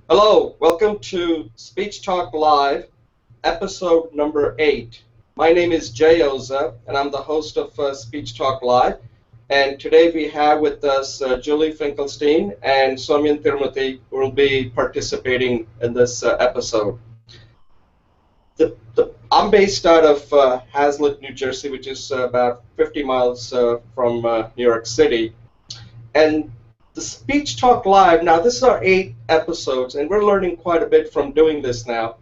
Hello, welcome to Speech Talk Live, episode number 8. My name is Jay Oza, and I'm the host of Speech Talk Live. And today we have with us Julie Finkelstein and Soymyan Tirumurti, who will be participating in this episode. I'm based out of Hazlet, New Jersey, which is about 50 miles from New York City. And the Speech Talk Live, now this is our 8 episodes, and we're learning quite a bit from doing this now.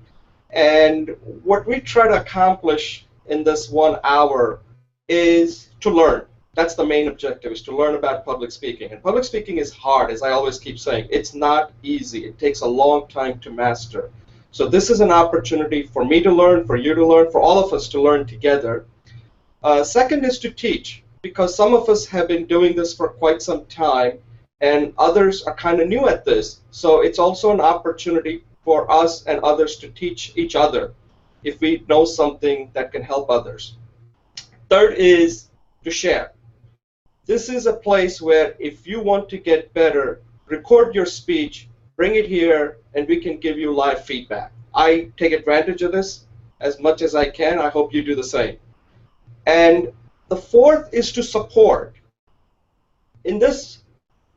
And what we try to accomplish in this 1 hour is to learn. That's the main objective, is to learn about public speaking. And public speaking is hard, as I always keep saying. It's not easy. It takes a long time to master. So this is an opportunity for me to learn, for you to learn, for all of us to learn together. Second is to teach, because some of us have been doing this for quite some time, and others are kind of new at this. So it's also an opportunity for us and others to teach each other if we know something that can help others. Third is to share. This is a place where if you want to get better, record your speech, bring it here, and we can give you live feedback. I take advantage of this as much as I can. I hope you do the same. And the fourth is to support. In this,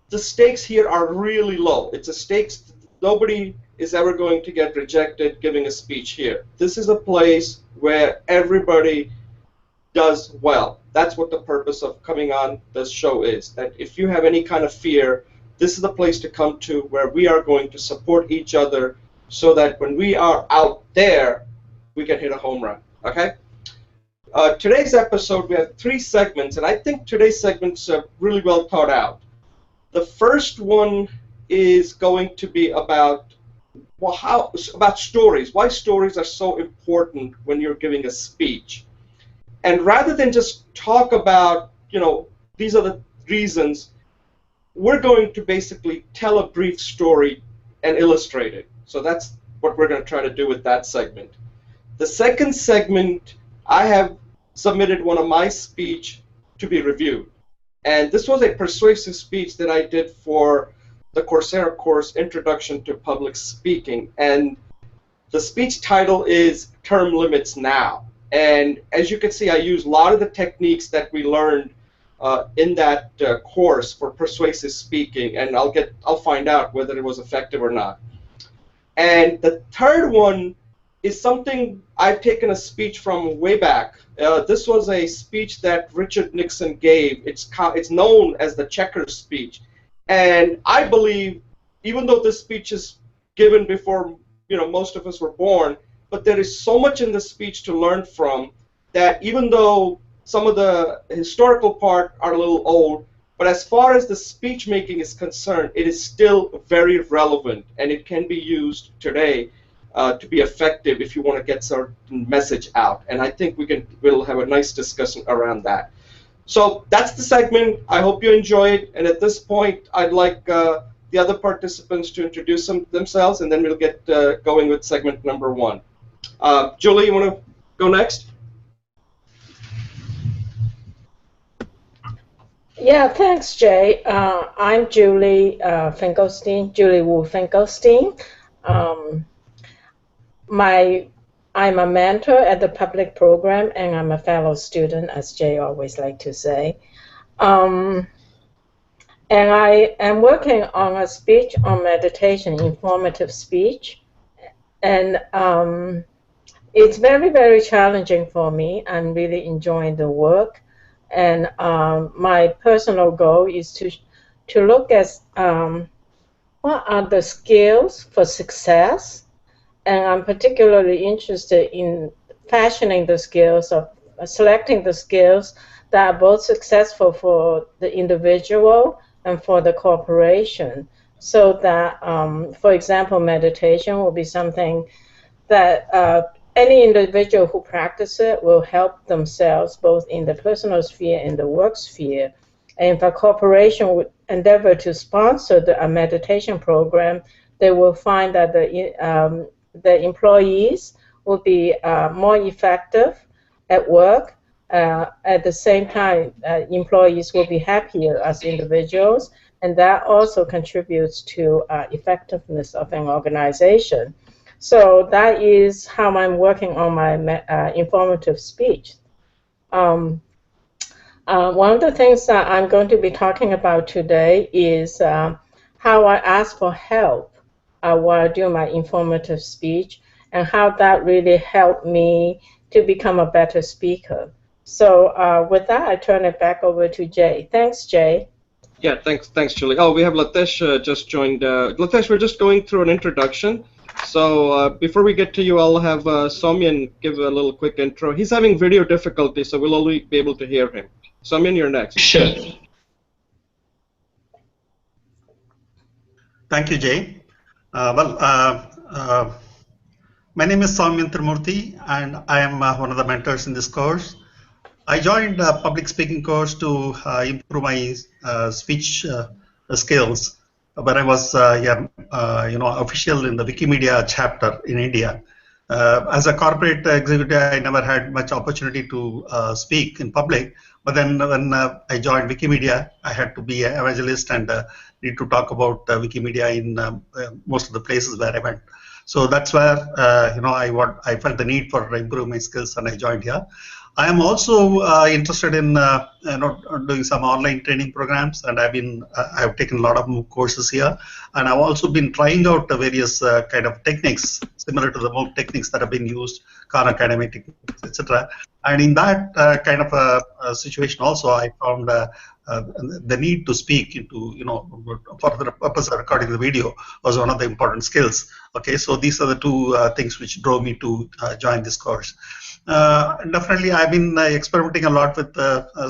the stakes here are really low. It's a stakes, nobody is ever going to get rejected giving a speech here. This is a place where everybody does well. That's what the purpose of coming on this show is, that if you have any kind of fear, this is the place to come to where we are going to support each other so that when we are out there, we can hit a home run, okay? Today's episode, we have 3 segments, and I think today's segments are really well thought out. The first one is going to be about about stories, why stories are so important when you're giving a speech. And rather than just talk about, these are the reasons, we're going to basically tell a brief story and illustrate it. So that's what we're going to try to do with that segment. The second segment, I have submitted one of my speech to be reviewed. And this was a persuasive speech that I did for the Coursera course, Introduction to Public Speaking. And the speech title is Term Limits Now. And as you can see, I use a lot of the techniques that we learned in that course for persuasive speaking, and I'll find out whether it was effective or not. And the third one is something I've taken a speech from way back. This was a speech that Richard Nixon gave. It's known as the Checkers speech. And I believe, even though this speech is given before most of us were born, but there is so much in this speech to learn from that even though some of the historical part are a little old, but as far as the speech making is concerned, it is still very relevant, and it can be used today to be effective if you want to get certain message out. And I think we'll have a nice discussion around that. So that's the segment. I hope you enjoy it. And at this point, I'd like the other participants to introduce themselves, and then we'll get going with segment number 1. Julie, you want to go next? Yeah, thanks, Jay. I'm Julie Finkelstein, Julie Wu Finkelstein. I'm a mentor at the public program, and I'm a fellow student, as Jay always like to say. And I am working on a speech on meditation, informative speech. And it's very, very challenging for me. I'm really enjoying the work. And my personal goal is to look at what are the skills for success. And I'm particularly interested in fashioning the skills, of selecting the skills that are both successful for the individual and for the corporation. So that, for example, meditation will be something that any individual who practices it will help themselves both in the personal sphere and the work sphere. And if a corporation would endeavor to sponsor a meditation program, they will find that the employees will be more effective at work. At the same time, employees will be happier as individuals, and that also contributes to effectiveness of an organization. So that is how I'm working on my informative speech. One of the things that I'm going to be talking about today is how I ask for help while doing my informative speech, and how that really helped me to become a better speaker. So with that, I turn it back over to Jay. Thanks, Jay. Yeah, thanks, Julie. Oh, we have Lathesh just joined. Lathesh, we're just going through an introduction. So before we get to you, I'll have Soymyan give a little quick intro. He's having video difficulty, so we'll only be able to hear him. Soymyan, you're next. Sure. Thank you, Jay. My name is Soymyan Tirumurti, and I am one of the mentors in this course. I joined a public speaking course to improve my speech skills when I was official in the Wikimedia chapter in India. As a corporate executive, I never had much opportunity to speak in public. But then when I joined Wikimedia, I had to be an evangelist and need to talk about Wikimedia in most of the places where I went. So that's where I felt the need for improving my skills, and I joined here. I am also interested in doing some online training programs, and I've taken a lot of MOOC courses here, and I've also been trying out various kind of techniques similar to the MOOC techniques that have been used, Khan Academy techniques, etc. And in that kind of a situation, also I found the need to speak into, for the purpose of recording the video was one of the important skills. Okay, so these are the two things which drove me to join this course. Definitely, I've been experimenting a lot with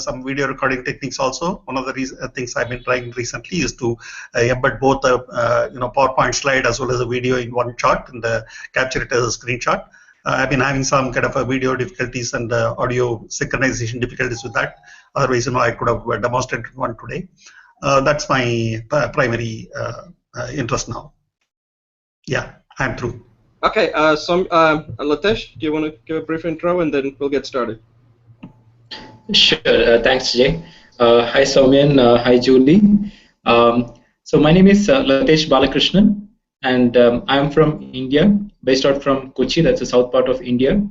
some video recording techniques also. One of the things I've been trying recently is to embed both a PowerPoint slide as well as a video in one shot and capture it as a screenshot. I've been having some kind of video difficulties and audio synchronization difficulties with that. Otherwise, I could have demonstrated one today. That's my primary interest now. Yeah, I'm through. Okay, Lathesh, do you want to give a brief intro and then we'll get started? Sure, thanks, Jay. Hi, Soymyan. Hi, Julie. So my name is Lathesh Balakrishna, and I'm from India, based out from Kochi, that's the south part of India.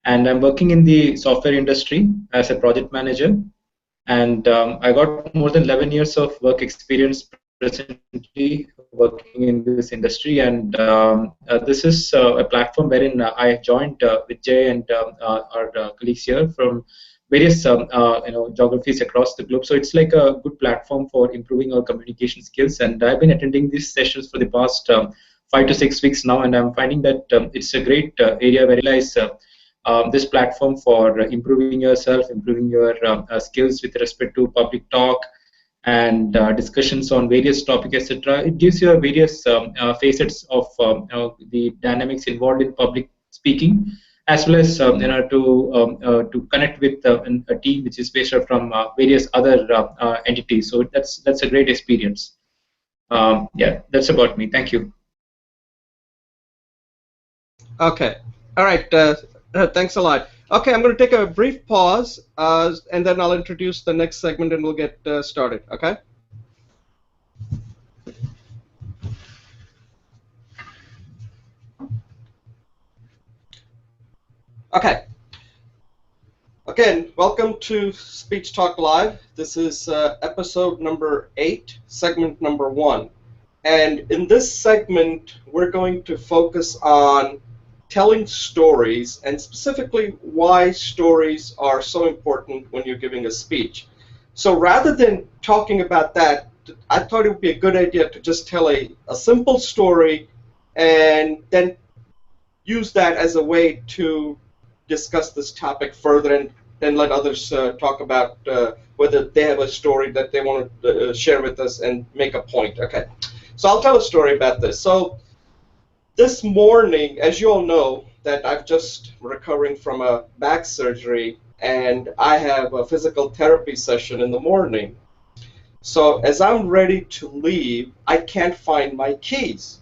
And I'm working in the software industry as a project manager. And I got more than 11 years of work experience presently working in this industry, and this is a platform wherein I joined with Jay and our colleagues here from various geographies across the globe. So it's like a good platform for improving our communication skills, and I've been attending these sessions for the past 5 to 6 weeks now, and I'm finding that it's a great area where I realize this platform for improving yourself, improving your skills with respect to public talk and discussions on various topics, etc. It gives you various facets of the dynamics involved in public speaking, as well as to connect with a team which is based out from various other entities. So that's a great experience. Yeah, that's about me. Thank you. Okay. All right. Thanks a lot. Okay, I'm going to take a brief pause, and then I'll introduce the next segment, and we'll get started. Okay. Okay. Again, welcome to Speech Talk Live. This is episode number 8, segment number 1. And in this segment, we're going to focus on telling stories, and specifically why stories are so important when you're giving a speech. So rather than talking about that, I thought it would be a good idea to just tell a simple story and then use that as a way to discuss this topic further, and then let others talk about whether they have a story that they want to share with us and make a point. Okay, so I'll tell a story about this. So this morning, as you all know, that I'm just recovering from a back surgery, and I have a physical therapy session in the morning. So as I'm ready to leave, I can't find my keys.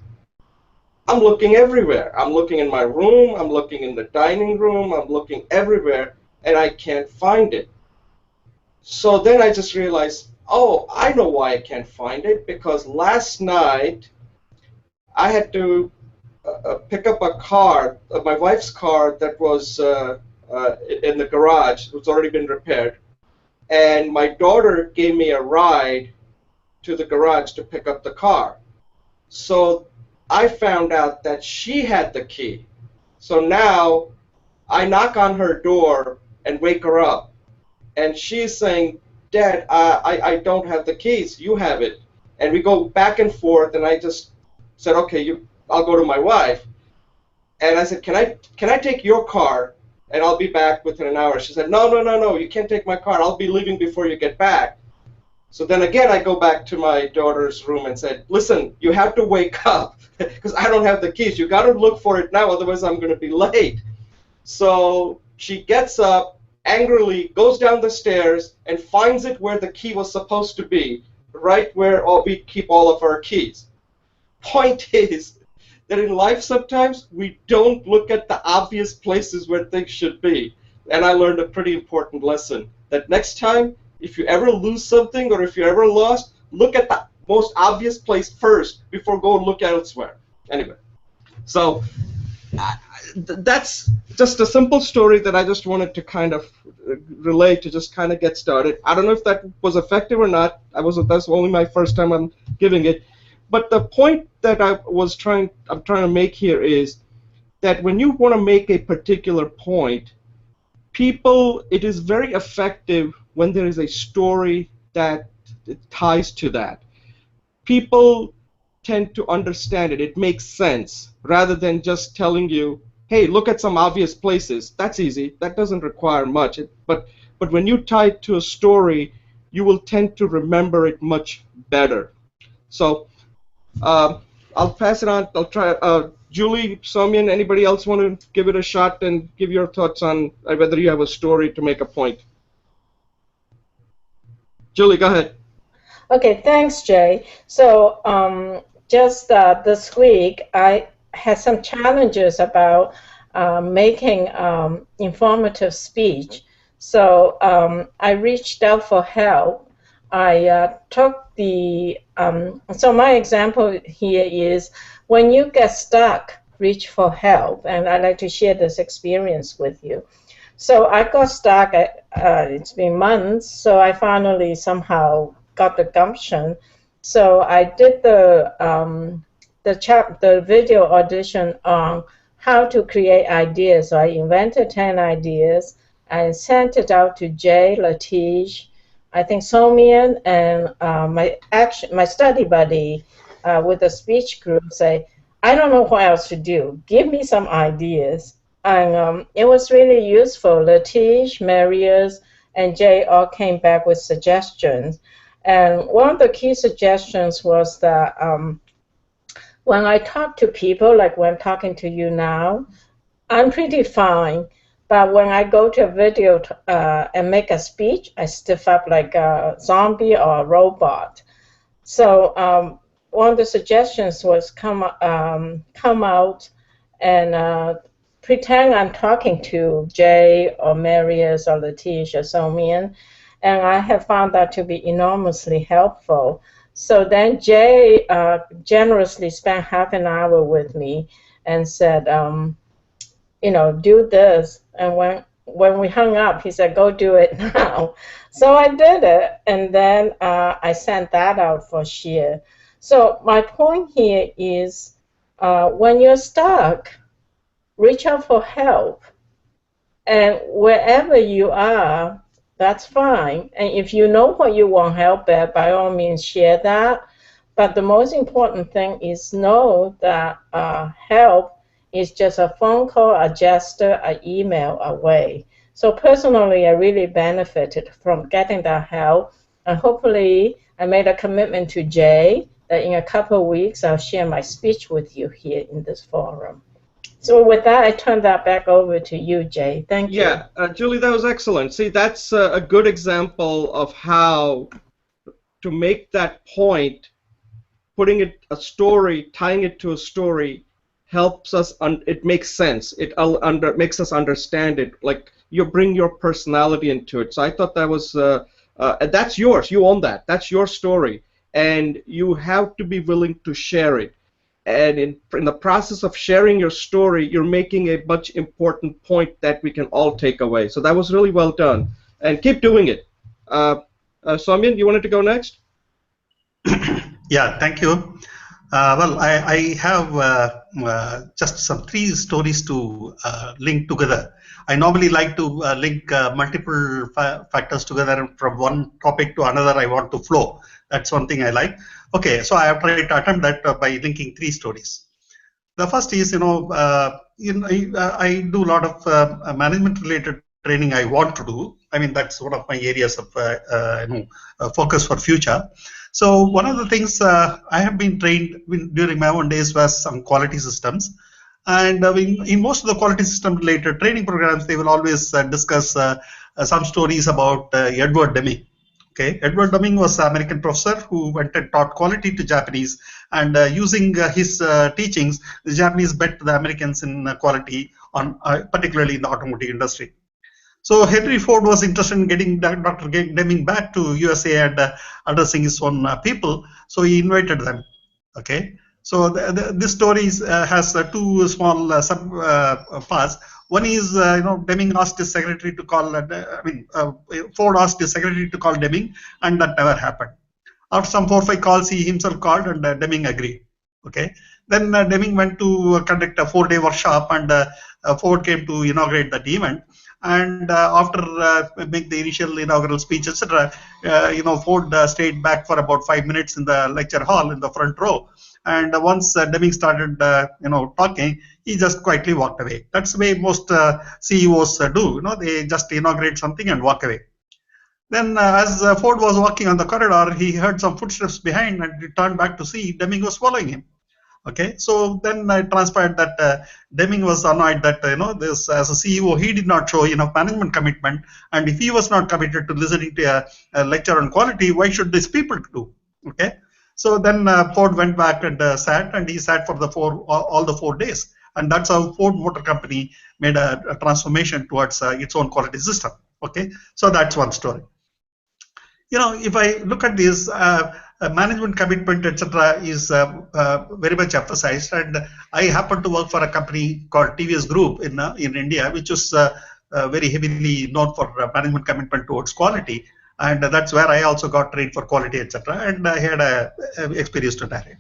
I'm looking everywhere. I'm looking in my room, I'm looking in the dining room, I'm looking everywhere, and I can't find it. So then I just realized, Oh, I know why I can't find it, because last night I had to pick up a car, my wife's car that was in the garage. It was already been repaired. And my daughter gave me a ride to the garage to pick up the car. So I found out that she had the key. So now I knock on her door and wake her up. And she's saying, Dad, I don't have the keys. You have it. And we go back and forth, and I just said, okay, I'll go to my wife. And I said, can I take your car, and I'll be back within an hour? She said, no, you can't take my car. I'll be leaving before you get back. So then again, I go back to my daughter's room and said, listen, you have to wake up, because I don't have the keys. You got to look for it now, otherwise I'm going to be late. So she gets up, angrily goes down the stairs, and finds it where the key was supposed to be, right where we keep all of our keys. Point is that in life sometimes we don't look at the obvious places where things should be. And I learned a pretty important lesson, that next time, if you ever lose something or if you're ever lost, look at the most obvious place first before go look elsewhere. Anyway, so that's just a simple story that I just wanted to kind of relate to just kind of get started. I don't know if that was effective or not. That's only my first time I'm giving it. But the point that I'm trying to make here is that when you want to make a particular point, it is very effective when there is a story that ties to that. People tend to understand it. It makes sense, rather than just telling you, hey, look at some obvious places. That's easy. That doesn't require much. But when you tie it to a story, you will tend to remember it much better. So I'll pass it on. I'll try. Julie, Soymyan, anybody else want to give it a shot and give your thoughts on whether you have a story to make a point? Julie, go ahead. Okay, thanks, Jay. So just this week, I had some challenges about making informative speech. So I reached out for help. I took so my example here is, when you get stuck, reach for help. And I'd like to share this experience with you. So I got stuck. It's been months, so I finally somehow got the gumption. So I did the video audition on how to create ideas. So I invented 10 ideas and sent it out to Jay, Lathesh, I think Soymyan, and my study buddy with the speech group say, I don't know what else to do. Give me some ideas. And it was really useful. Lathesh, Marius, and Jay all came back with suggestions. And one of the key suggestions was that when I talk to people, like when I'm talking to you now, I'm pretty fine. But when I go to a video and make a speech, I stiff up like a zombie or a robot. So one of the suggestions was come out and pretend I'm talking to Jay or Marius or Lathesh or Soymyan, and I have found that to be enormously helpful. So then Jay generously spent half an hour with me and said, do this. And when we hung up, he said, go do it now. So I did it, and then I sent that out for share. So my point here is, when you're stuck, reach out for help. And wherever you are, that's fine. And if you know what you want help at, by all means, share that. But the most important thing is know that help is just a phone call, a gesture, an email away. So personally, I really benefited from getting that help. And hopefully, I made a commitment to Jay that in a couple of weeks, I'll share my speech with you here in this forum. So with that, I turn that back over to you, Jay. Thank you. Yeah, Julie, that was excellent. See, that's a good example of how to make that point, putting a story, tying it to a story, helps us. It makes sense. It makes us understand it. Like you bring your personality into it. So I thought that was And that's yours. You own that. That's your story, and you have to be willing to share it. And in the process of sharing your story, you're making a much important point that we can all take away. So that was really well done, and keep doing it. Soymyan, you wanted to go next? Yeah, thank you. Well, I have just some 3 stories to link together. I normally like to link multiple factors together from one topic to another. I want to flow. That's one thing I like. Okay, so I have tried to attempt that by linking 3 stories. The first is, I do a lot of management-related training I want to do. I mean, that's one of my areas of focus for future. So one of the things I have been trained during my own days was some quality systems. And in most of the quality system related training programs, they will always discuss some stories about Edward Deming. Okay, Edward Deming was an American professor who went and taught quality to Japanese, and using his teachings, the Japanese bet the Americans in quality, on particularly in the automotive industry. So Henry Ford was interested in getting Dr. Deming back to USA and addressing his own people, so he invited them. Okay, so this story has 2 small sub parts. One is, Deming asked his secretary to call. Ford asked his secretary to call Deming, and that never happened. After some 4 or 5 calls, he himself called, and Deming agreed. Okay, then Deming went to conduct a 4-day workshop, and Ford came to inaugurate that event. And after make the initial inaugural speech, etc., Ford stayed back for about 5 minutes in the lecture hall in the front row. And once Deming started, talking, he just quietly walked away. That's the way most CEOs do. They just inaugurate something and walk away. Then, as Ford was walking on the corridor, he heard some footsteps behind, and he turned back to see Deming was following him. Okay, so then it transpired that Deming was annoyed that this, as a CEO, he did not show enough management commitment, and if he was not committed to listening to a lecture on quality, why should these people do? Okay, so then Ford went back and sat, and he sat for all the 4 days, and that's how Ford Motor Company made a transformation towards its own quality system. Okay, so that's one story. If I look at this, management commitment, etc., is very much emphasized. And I happen to work for a company called TVS Group in India, which is very heavily known for management commitment towards quality. And that's where I also got trained for quality, etc. And I had a experience to narrate.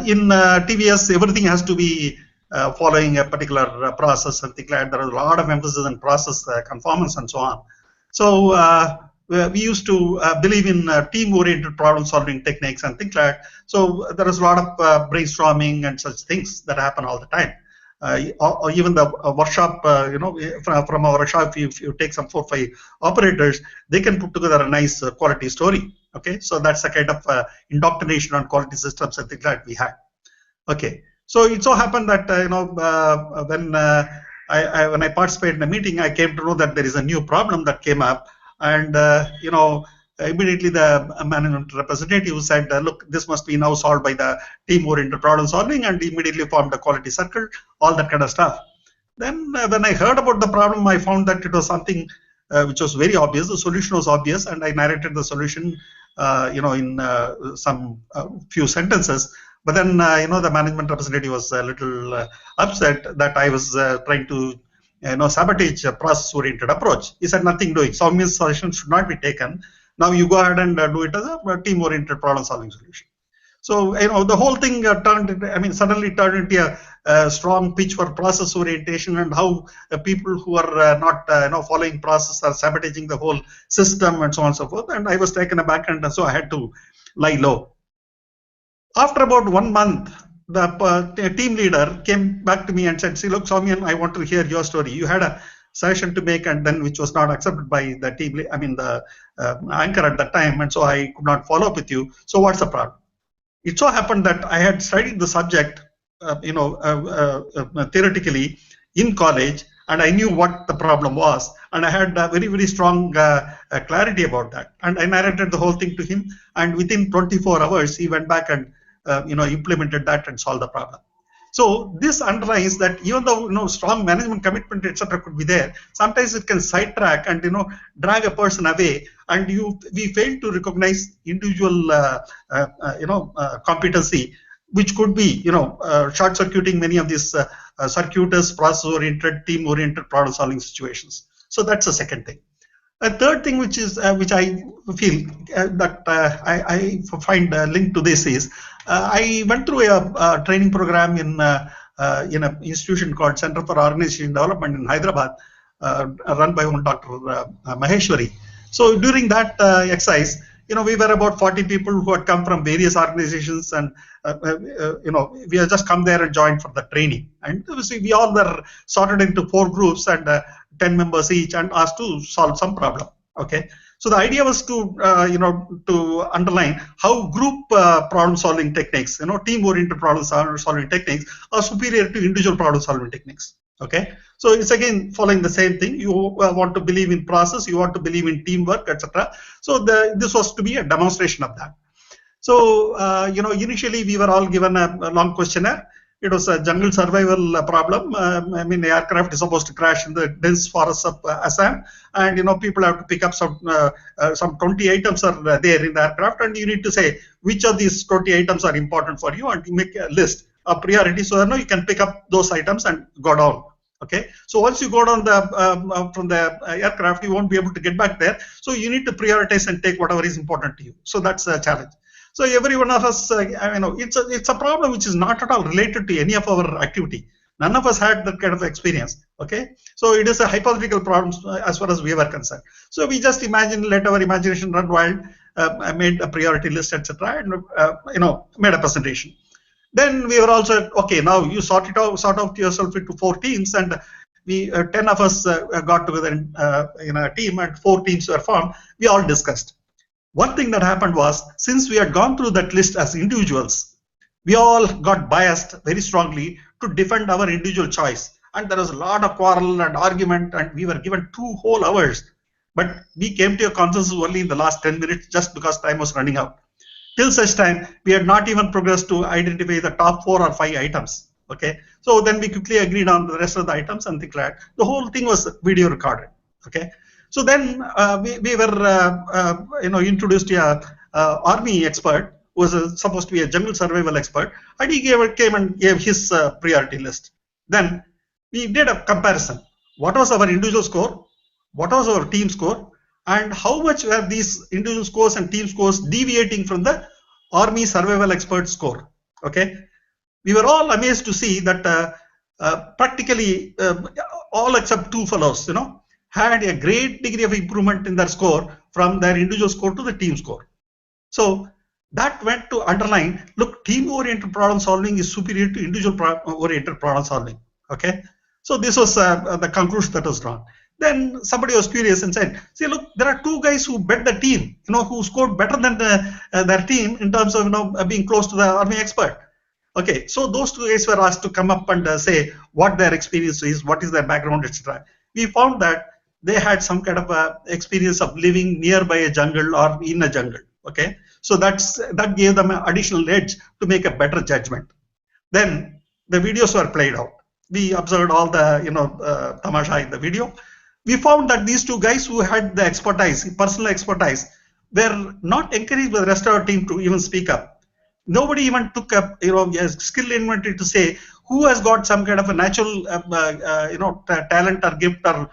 In TVS, everything has to be following a particular process and things like that. There is a lot of emphasis on process conformance and so on. So we used to believe in team-oriented problem-solving techniques and things like that. So there is a lot of brainstorming and such things that happen all the time. Or even the workshop, from our workshop, if you take some 4 or 5 operators, they can put together a nice quality story. Okay, so that's the kind of indoctrination on quality systems and things like that we had. Okay, so it so happened that when I participated in a meeting, I came to know that there is a new problem that came up. And immediately the management representative said, look, this must be now solved by the team-oriented problem solving, and immediately formed a quality circle, all that kind of stuff. Then when I heard about the problem, I found that it was something which was very obvious. The solution was obvious, and I narrated the solution in some few sentences. But then the management representative was a little upset that I was trying to sabotage a process-oriented approach. He said, nothing doing. Soymyan's solution should not be taken. Now you go ahead and do it as a team-oriented problem-solving solution. So the whole thing suddenly turned into a strong pitch for process orientation, and how people who are not following process are sabotaging the whole system and so on and so forth. And I was taken aback, and so I had to lie low. After about 1 month, the team leader came back to me and said, see, look, Soymyan, I want to hear your story. You had a session to make, and then which was not accepted by the team, the anchor at that time, and so I could not follow up with you. So what's the problem? It so happened that I had studied the subject, theoretically in college, and I knew what the problem was, and I had very, very strong clarity about that. And I narrated the whole thing to him, and within 24 hours, he went back and implemented that and solved the problem. So this underlines that even though strong management commitment etc. could be there, sometimes it can sidetrack and drag a person away, and we fail to recognize individual competency, which could be short-circuiting many of these circuitous, process-oriented, team-oriented problem-solving situations. So that's the second thing. A third thing, which I feel that I find linked to this is, I went through a training program in an institution called Center for Organization Development in Hyderabad, run by one Dr. Maheshwari. So during that exercise, we were about 40 people who had come from various organizations, and we had just come there and joined for the training. And we all were sorted into 4 groups and 10 members each, and asked to solve some problem. Okay, so the idea was to to underline how group problem-solving techniques, team-oriented problem-solving techniques, are superior to individual problem-solving techniques. Okay, so it's again following the same thing. You want to believe in process, you want to believe in teamwork, etc. So this was to be a demonstration of that. So initially we were all given a long questionnaire. It was a jungle survival problem. I mean, the aircraft is supposed to crash in the dense forests of Assam, and people have to pick up some 20 items are there in the aircraft, and you need to say which of these 20 items are important for you, and you make a list of priority, so you can pick up those items and go down. Okay, so once you go down from the aircraft, you won't be able to get back there. So you need to prioritize and take whatever is important to you. So that's a challenge. So every one of us, it's a problem which is not at all related to any of our activity. None of us had that kind of experience. Okay, so it is a hypothetical problem as far as we were concerned. So we just let our imagination run wild, made a priority list, etc., and made a presentation. Then we were also, okay, now you sort out yourself into 4 teams, and we 10 of us got together in a team, and 4 teams were formed. We all discussed. One thing that happened was, since we had gone through that list as individuals, we all got biased very strongly to defend our individual choice, and there was a lot of quarrel and argument, and we were given 2 whole hours, but we came to a consensus only in the last 10 minutes just because time was running out. Till such time, we had not even progressed to identify the top 4 or 5 items. Okay, so then we quickly agreed on the rest of the items and things like that. The whole thing was video recorded. Okay, so then we were introduced to a army expert who was supposed to be a jungle survival expert, and he came and gave his priority list. Then we did a comparison. What was our individual score? What was our team score? And how much were these individual scores and team scores deviating from the army survival expert score? Okay, we were all amazed to see that practically all except 2 fellows, had a great degree of improvement in their score from their individual score to the team score. So that went to underline, look, team-oriented problem solving is superior to individual-oriented problem solving. Okay, so this was the conclusion that was drawn. Then somebody was curious and said, see, look, there are 2 guys who bet the team, who scored better than their team in terms of, being close to the army expert. Okay, so those 2 guys were asked to come up and say what their experience is, what is their background, etc. We found that they had some kind of experience of living nearby a jungle or in a jungle. Okay, so that gave them an additional edge to make a better judgment. Then the videos were played out. We observed all the tamasha in the video. We found that these 2 guys who had the expertise, personal expertise, were not encouraged by the rest of our team to even speak up. Nobody even took up a skill inventory to say who has got some kind of a natural talent or gift or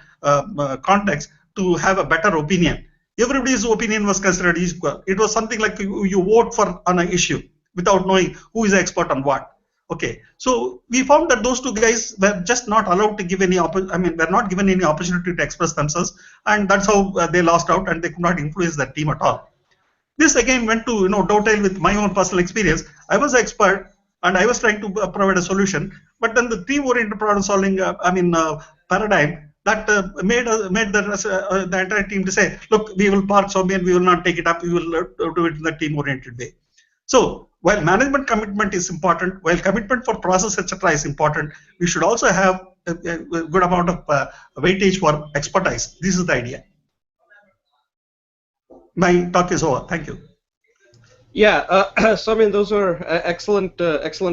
context to have a better opinion. Everybody's opinion was considered equal. It was something like you vote for on an issue without knowing who is an expert on what. Okay, so we found that those 2 guys were just not allowed to give any, were not given any opportunity to express themselves, and that's how they lost out, and they could not influence their team at all. This again went to dovetail with my own personal experience. I was an expert, and I was trying to provide a solution, but then the team-oriented problem-solving, paradigm that made the entire team to say, look, we will park Soymyan, we will not take it up, we will do it in the team-oriented way. So while management commitment is important, while commitment for process, etc. is important, we should also have a good amount of weightage for expertise. This is the idea. My talk is over. Thank you. Yeah, so I mean, those are excellent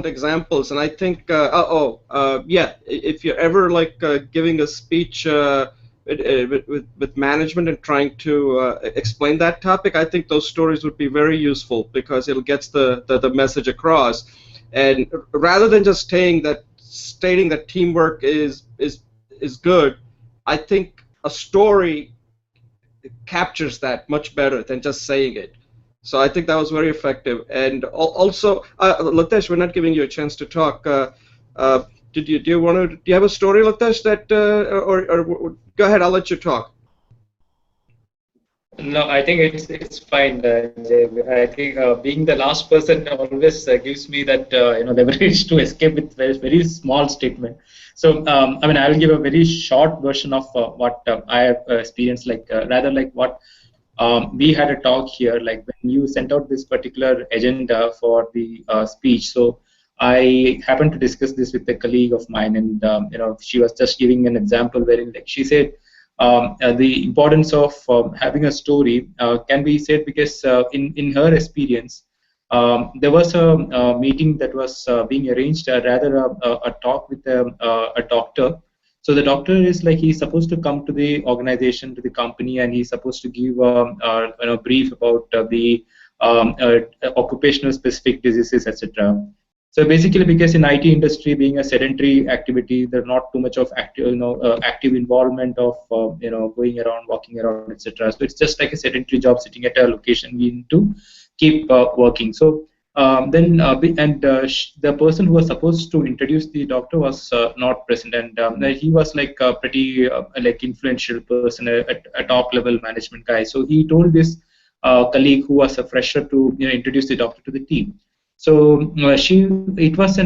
examples, and I think, yeah, if you're ever like giving a speech with management and trying to explain that topic, I think those stories would be very useful because it'll get the message across, and rather than just stating that teamwork is good, I think a story captures that much better than just saying it. So I think that was very effective. And also, Lathesh, we're not giving you a chance to talk. Do you have a story, Lathesh, that or go ahead? I'll let you talk. No, I think it's fine, Jay. I think being the last person always gives me that the urge to escape with very small statement. So I mean, I'll give a very short version of what I have experienced. Like rather like what we had a talk here. Like when you sent out this particular agenda for the speech, so I happened to discuss this with a colleague of mine, and she was just giving an example wherein like she said. The importance of having a story can be said because in her experience, there was a meeting that was being arranged, rather a talk with a doctor. So the doctor is like he's supposed to come to the organization, to the company, and he's supposed to give brief about the occupational specific diseases, etc. So basically, because in IT industry being a sedentary activity, there's not too much of active involvement of going around, walking around, etc. So it's just like a sedentary job, sitting at a location. We need to keep working. So the person who was supposed to introduce the doctor was not present, and he was like a pretty like influential person, a top level management guy. So he told this colleague who was a fresher to introduce the doctor to the team. So it was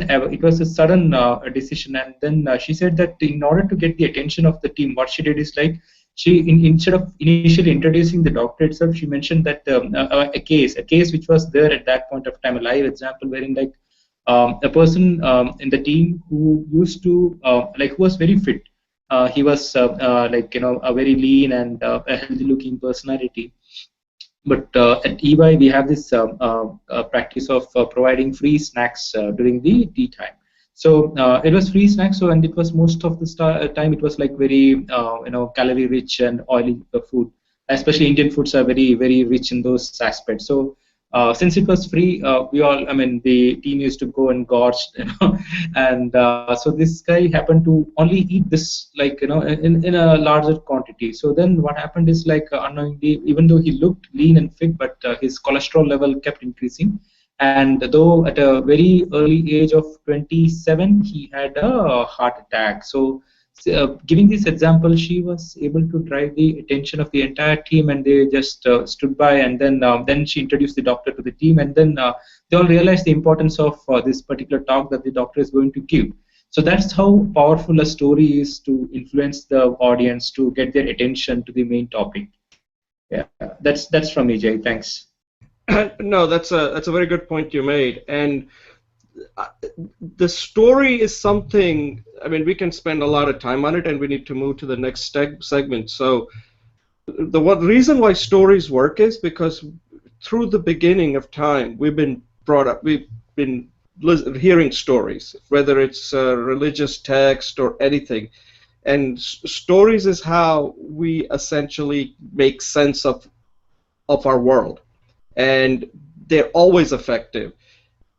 a sudden decision, and then she said that in order to get the attention of the team, what she did is like instead of initially introducing the doctor itself, she mentioned that a case which was there at that point of time, a live example wherein like a person in the team who used to who was very fit. He was a very lean and a healthy looking personality. But at EY, we have this practice of providing free snacks during the tea time. So it was free snacks, so and it was most of the time it was like very calorie rich and oily food. Especially Indian foods are very rich in those aspects. So since it was free, the team used to go and gorge, and so this guy happened to only eat this in a larger quantity. So then what happened is like unknowingly, even though he looked lean and fit, but his cholesterol level kept increasing. And though at a very early age of 27, he had a heart attack. So giving this example, she was able to drive the attention of the entire team, and they just stood by. And then she introduced the doctor to the team, and then they all realized the importance of this particular talk that the doctor is going to give. So that's how powerful a story is to influence the audience to get their attention to the main topic. Yeah, that's from me, Jay. Thanks. No, that's a very good point you made, and the story is something. I mean, we can spend a lot of time on it, and we need to move to the next segment. So, the reason why stories work is because through the beginning of time, we've been hearing stories, whether it's religious text or anything, and stories is how we essentially make sense of our world. And they're always effective,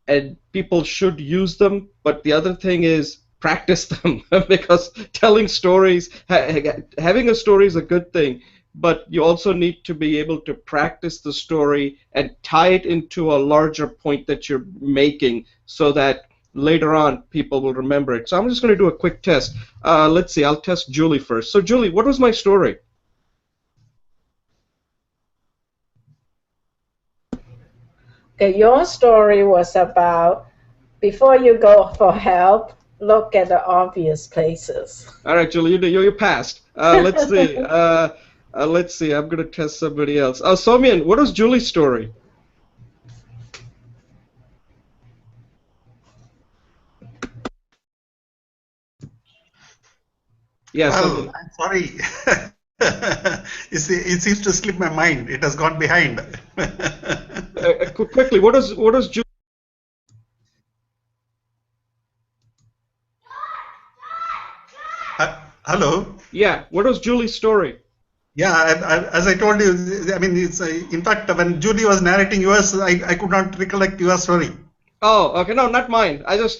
and people should use them. But the other thing is practice them because telling stories, having a story is a good thing, but you also need to be able to practice the story and tie it into a larger point that you're making so that later on people will remember it. So I'm just going to do a quick test. Let's see, I'll test Julie first. So Julie, what was my story? Okay, your story was about before you go for help, look at the obvious places. All right, Julie, you passed. Let's see. Let's see. I'm going to test somebody else. Soymyan, what was Julie's story? Yes. Yeah, well, I'm sorry. It seems to slip my mind. It has gone behind. quickly, what does Julie? Hello. Yeah, what was Julie's story? Yeah, as I told you, I mean, it's in fact when Julie was narrating yours, I could not recollect your story. Oh, okay, no, not mine. It's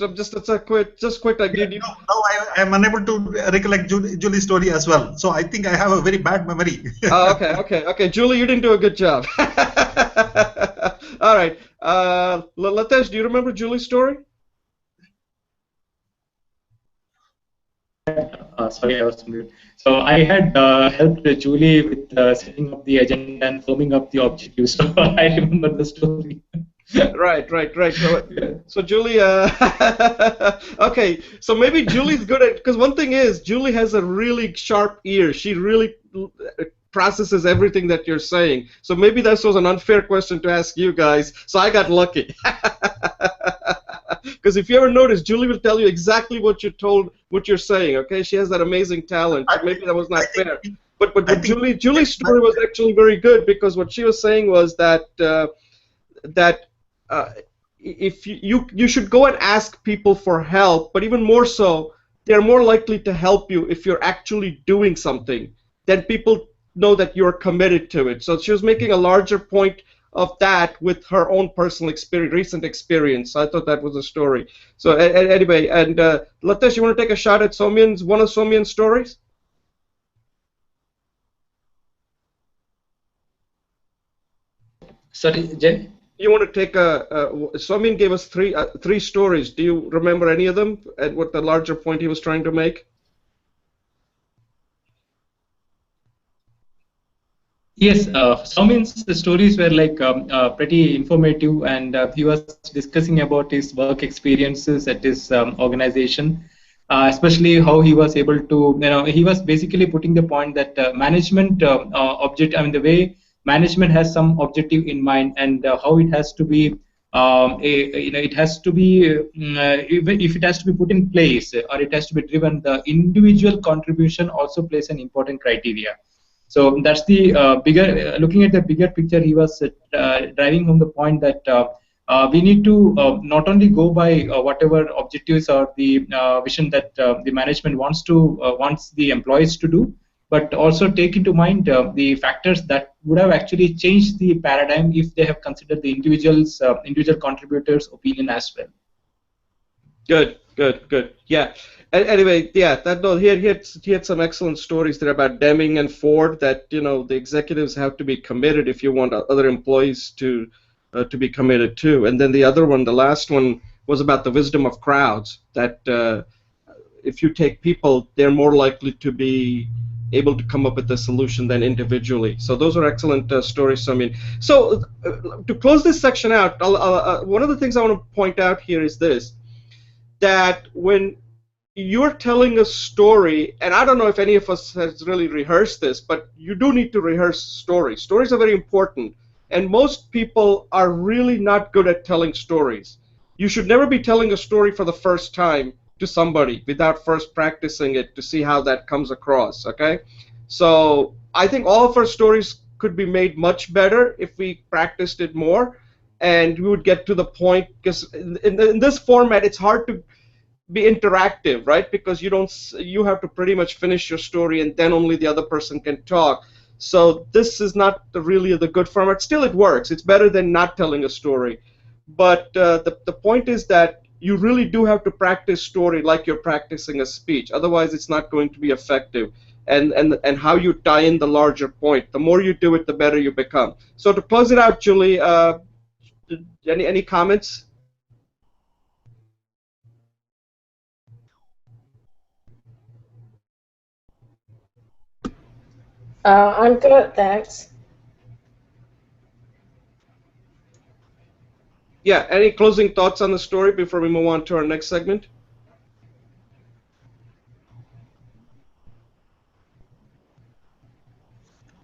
a quick, like, Yeah, no, I am unable to recollect Julie's story as well. So I think I have a very bad memory. Oh, okay. Julie, you didn't do a good job. All right. Lathesh, do you remember Julie's story? Sorry, I was muted. So I had helped Julie with setting up the agenda and firming up the objectives. So I remember the story. Right. So Julie, okay. So maybe Julie's good at, because one thing is Julie has a really sharp ear. She really processes everything that you're saying. So maybe this was an unfair question to ask you guys. So I got lucky. Because if you ever notice, Julie will tell you exactly what you're saying. Okay, she has that amazing talent. So maybe that was not fair. But Julie's story was actually very good, because what she was saying was that if you should go and ask people for help, but even more so, they're more likely to help you if you're actually doing something. Then people know that you're committed to it. So she was making a larger point of that with her own personal experience, recent experience. So I thought that was a story. So anyway, and Lathesh, you want to take a shot at one of Soymyan's stories? Sorry, Jay? You want to take Soymyan gave us three stories. Do you remember any of them and what the larger point he was trying to make? Yes, Soumyan's stories were like pretty informative, and he was discussing about his work experiences at his organization, especially how he was able to, he was basically putting the point that management the way management has some objective in mind, and how it has to be, it has to be, if it has to be put in place or it has to be driven, the individual contribution also plays an important criteria. So that's the looking at the bigger picture, he was driving home the point that we need to not only go by whatever objectives or the vision that the management wants the employees to do, but also take into mind the factors that would have actually changed the paradigm if they have considered the individual contributors' opinion as well. Good. Yeah. Anyway, yeah, he had some excellent stories there about Deming and Ford, that the executives have to be committed if you want other employees to be committed too. And then the other one, the last one, was about the wisdom of crowds, that if you take people, they're more likely to be able to come up with a solution than individually. So those are excellent stories, Soymyan. So to close this section out, one of the things I want to point out here is this, that when you're telling a story, and I don't know if any of us has really rehearsed this, but you do need to rehearse stories. Stories are very important, and most people are really not good at telling stories. You should never be telling a story for the first time to somebody without first practicing it to see how that comes across, okay? So I think all of our stories could be made much better if we practiced it more, and we would get to the point, because in this format it's hard to be interactive, right? Because you have to pretty much finish your story and then only the other person can talk. So this is not really the good format. Still, it works. It's better than not telling a story. But the point is that you really do have to practice story like you're practicing a speech. Otherwise, it's not going to be effective. And how you tie in the larger point. The more you do it, the better you become. So to close it out, Julie, any comments? I'm good, thanks. Yeah, any closing thoughts on the story before we move on to our next segment?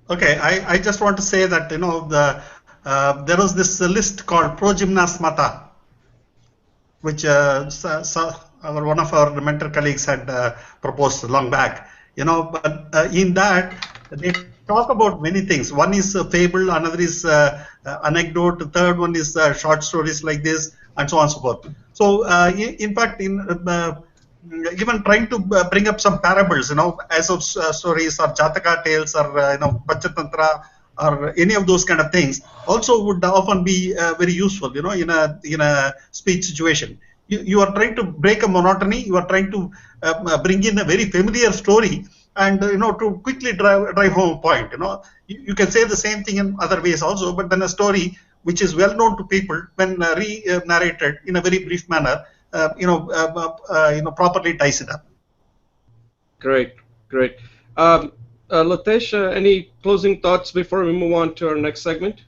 Okay, I just want to say that there was this list called Progymnasmata, which one of our mentor colleagues had proposed long back. But in that they talk about many things. One is fable, another is anecdote, the third one is short stories like this, and so on and so forth. So, in fact, even trying to bring up some parables, as of stories or Jataka tales or Panchatantra or any of those kind of things, also would often be very useful, in a speech situation. You are trying to break a monotony. You are trying to bring in a very familiar story, and to quickly drive home a point. You can say the same thing in other ways also, but then a story which is well known to people, when re-narrated in a very brief manner, properly ties it up. Great. Lathesh, any closing thoughts before we move on to our next segment?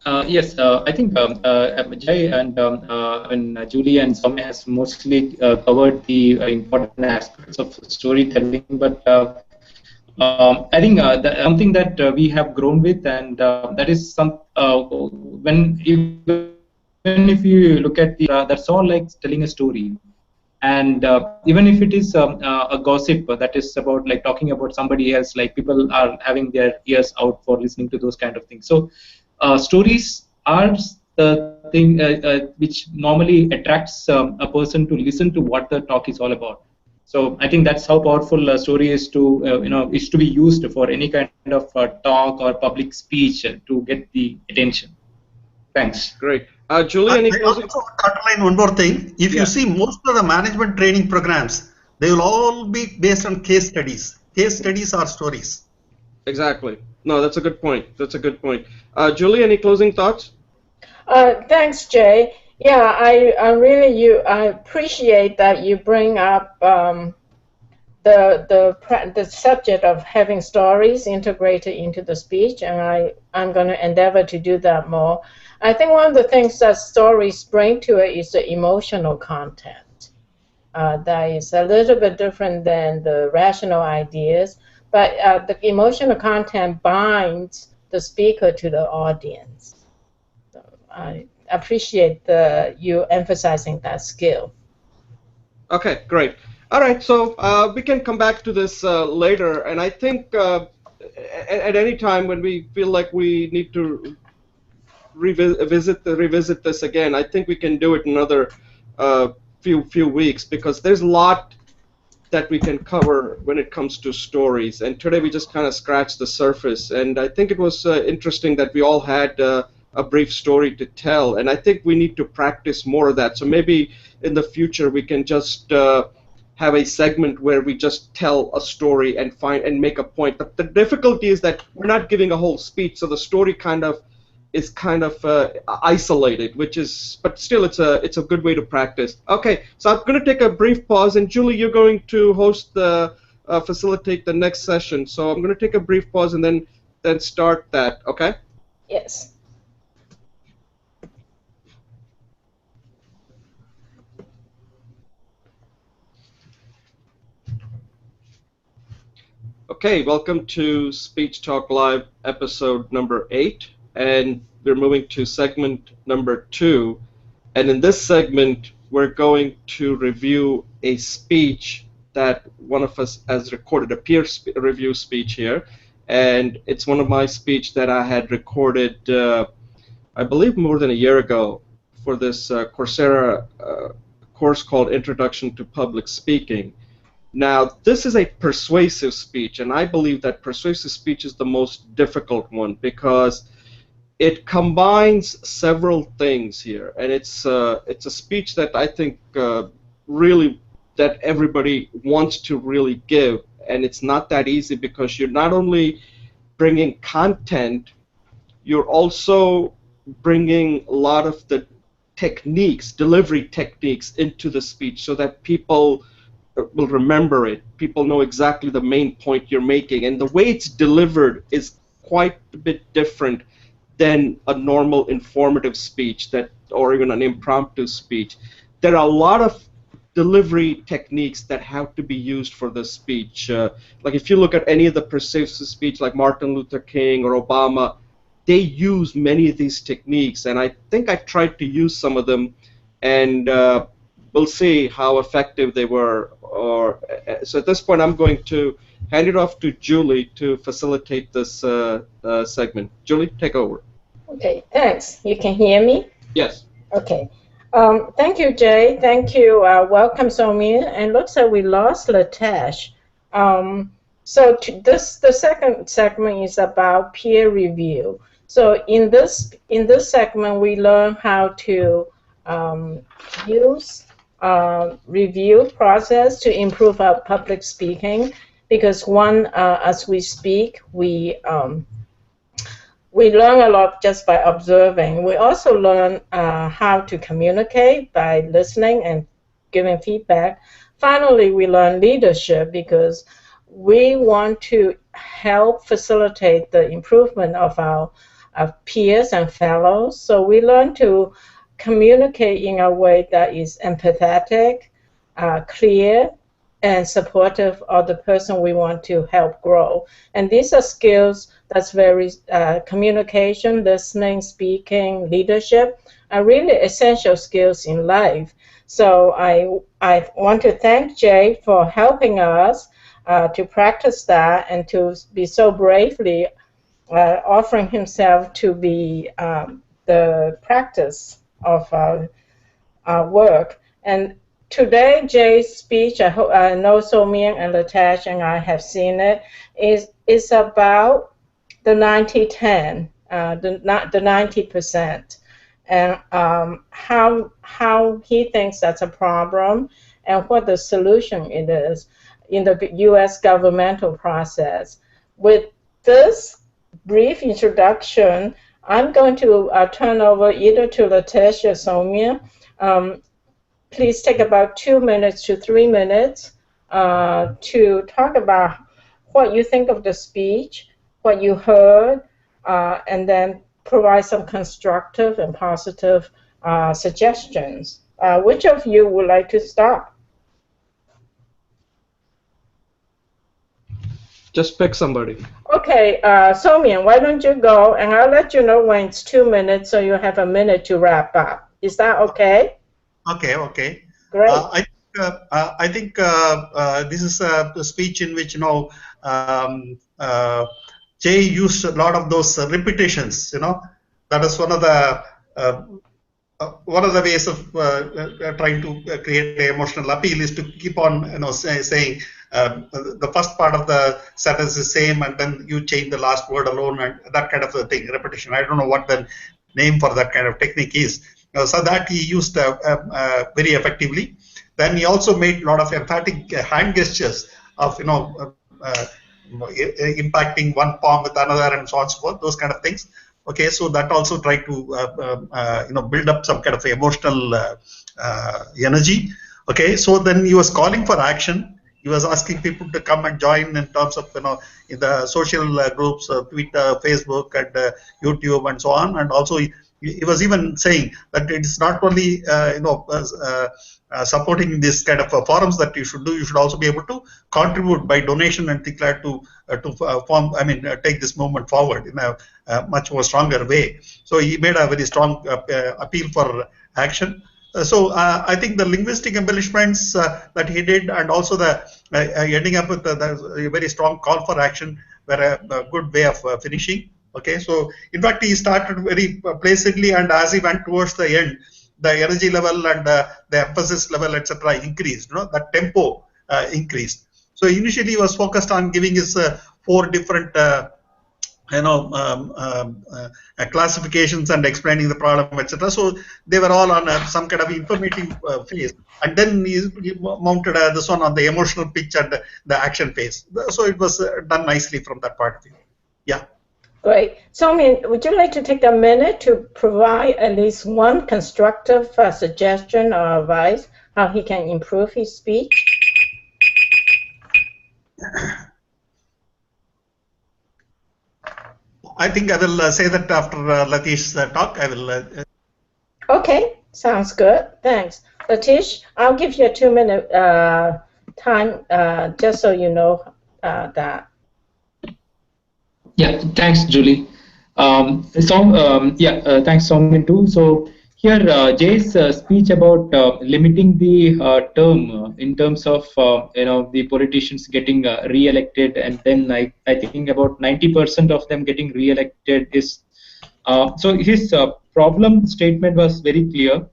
Yes, I think Jai and Julie and Soumya has mostly covered the important aspects of storytelling, but I think something that we have grown with, and that is even if you look at that's all like telling a story. And even if it is a gossip that is about like talking about somebody else, like people are having their ears out for listening to those kind of things. So stories are the thing which normally attracts a person to listen to what the talk is all about. So I think that's how powerful a story is to is to be used for any kind of talk or public speech to get the attention. Thanks. Great. Julie, any closing? Also underline one more thing. If you see most of the management training programs, they will all be based on case studies. Case studies are stories. Exactly. No, that's a good point. Julie, any closing thoughts? Thanks, Jay. Yeah, I appreciate that you bring up the subject of having stories integrated into the speech, and I'm going to endeavor to do that more. I think one of the things that stories bring to it is the emotional content. That is a little bit different than the rational ideas, but the emotional content binds the speaker to the audience. So I appreciate you emphasizing that skill. Okay, great. All right, so we can come back to this later, and I think at any time when we feel like we need to revisit this again, I think we can do it another few weeks, because there's a lot that we can cover when it comes to stories, and today we just kind of scratched the surface, and I think it was interesting that we all had a brief story to tell, and I think we need to practice more of that. So maybe in the future we can just have a segment where we just tell a story and make a point. But the difficulty is that we're not giving a whole speech, so the story is kind of isolated, but still it's a good way to practice. Okay, so I'm going to take a brief pause, and Julie, you're going to facilitate the next session. So I'm going to take a brief pause and then start that. Okay? Yes. Okay, welcome to Speech Talk Live episode number 8, and we're moving to segment number 2, and in this segment we're going to review a speech that one of us has recorded, a peer review speech here, and it's one of my speech that I had recorded I believe more than a year ago for this Coursera course called Introduction to Public Speaking. Now, this is a persuasive speech, and I believe that persuasive speech is the most difficult one because it combines several things here, and it's a speech that I think really that everybody wants to really give, and it's not that easy because you're not only bringing content, you're also bringing a lot of the techniques, delivery techniques, into the speech so that people will remember it. People know exactly the main point you're making, and the way it's delivered is quite a bit different than a normal informative speech or even an impromptu speech. There are a lot of delivery techniques that have to be used for this speech. Like if you look at any of the persuasive speech like Martin Luther King or Obama, they use many of these techniques, and I think I tried to use some of them, and we'll see how effective they were. So at this point, I'm going to hand it off to Julie to facilitate this segment. Julie, take over. Okay, thanks. You can hear me? Yes. Okay. Thank you, Jay. Thank you. Welcome, Soymyan. And looks like we lost Lathesh. So the second segment is about peer review. So in this segment, we learn how to use review process to improve our public speaking. Because as we speak, we learn a lot just by observing. We also learn how to communicate by listening and giving feedback. Finally, we learn leadership because we want to help facilitate the improvement of our peers and fellows. So we learn to communicate in a way that is empathetic, clear, and supportive of the person we want to help grow. And these are skills that's very communication, listening, speaking, leadership, are really essential skills in life. So I want to thank Jay for helping us to practice that and to be so bravely offering himself to be the practice of our work. And today, Jay's speech, I know Soymyan and Lathesh and I have seen it, is about the 90-10, the 90%, and how he thinks that's a problem and what the solution it is in the U.S. governmental process. With this brief introduction, I'm going to turn over either to Lathesh or Soymyan. Please take about 2 minutes to 3 minutes to talk about what you think of the speech, what you heard, and then provide some constructive and positive suggestions. Which of you would like to start? Just pick somebody. Okay, Soymyan, why don't you go, and I'll let you know when it's 2 minutes, so you have a minute to wrap up. Is that okay? Okay. Great. I think this is a speech in which Jay used a lot of those repetitions. That is one of the ways of trying to create an emotional appeal is to keep on saying the first part of the sentence is same and then you change the last word alone and that kind of a thing, repetition. I don't know what the name for that kind of technique is. So that he used very effectively. Then he also made a lot of emphatic hand gestures of impacting one palm with another and so on and so forth. Those kind of things. Okay, so that also tried to build up some kind of emotional energy. Okay, so then he was calling for action. He was asking people to come and join in terms of in the social groups, Twitter, Facebook, and YouTube, and so on. And also he was even saying that it is not only supporting this kind of forums that you should do. You should also be able to contribute by donation and things like to take this movement forward in a much more stronger way. So he made a very strong appeal for action. So I think the linguistic embellishments that he did, and also the ending up with a very strong call for action, were a good way of finishing. Okay, so in fact he started very placidly, and as he went towards the end, the energy level and the emphasis level, etc., increased. That tempo increased. So initially he was focused on giving his 4 different classifications and explaining the problem, etc. So they were all on some kind of informative phase, and then he mounted this one on the emotional pitch and the action phase. So it was done nicely from that part of view. Yeah. Great. Soymyan, would you like to take a minute to provide at least one constructive suggestion or advice how he can improve his speech? I think I will say that after Lathesh's talk. I will. Okay, sounds good. Thanks. Lathesh, I'll give you a 2-minute time just so you know that. Yeah, thanks, Julie. Thanks, Soymyan, too. So Here, Jay's speech about limiting the term in terms of the politicians getting re-elected, and then I think about 90% of them getting re-elected is so his problem statement was very clear,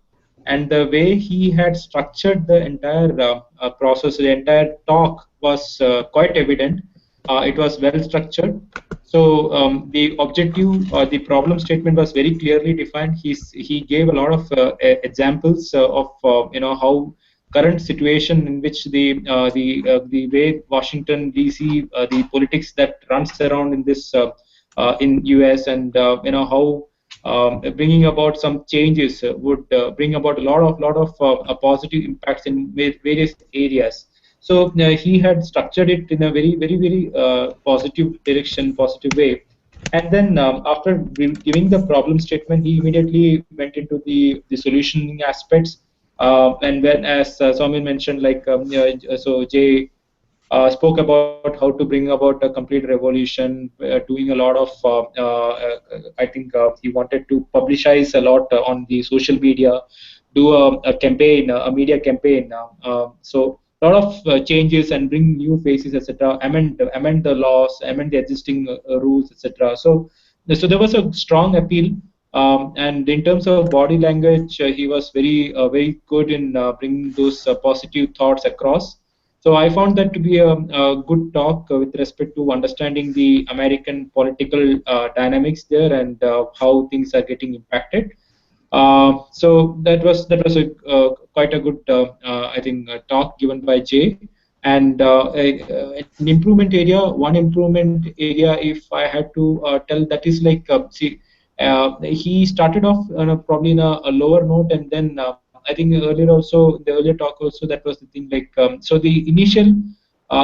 and the way he had structured the entire process, the entire talk was quite evident. It was well structured. So the objective, the problem statement was very clearly defined. He gave a lot of examples of how current situation in which the way Washington D.C. The politics that runs around in this in U.S. and how bringing about some changes would bring about a lot of positive impacts in various areas. So he had structured it in a very positive direction, positive way. And then after giving the problem statement, he immediately went into the solutioning aspects. And when, as Soumya mentioned, so Jay spoke about how to bring about a complete revolution, doing a lot of, I think he wanted to publicize a lot on the social media, do a campaign, a media campaign. So a lot of changes and bring new faces, etc. Amend the laws, amend the existing rules, etc. So there was a strong appeal. And in terms of body language, he was very good in bringing those positive thoughts across. So I found that to be a good talk with respect to understanding the American political dynamics there and how things are getting impacted. So that was a quite a good I think talk given by Jay. And an improvement area, one improvement area, if I had to tell, that is like see. He started off probably in a lower note, and then I think earlier also, the earlier talk also, that was the thing, like so the initial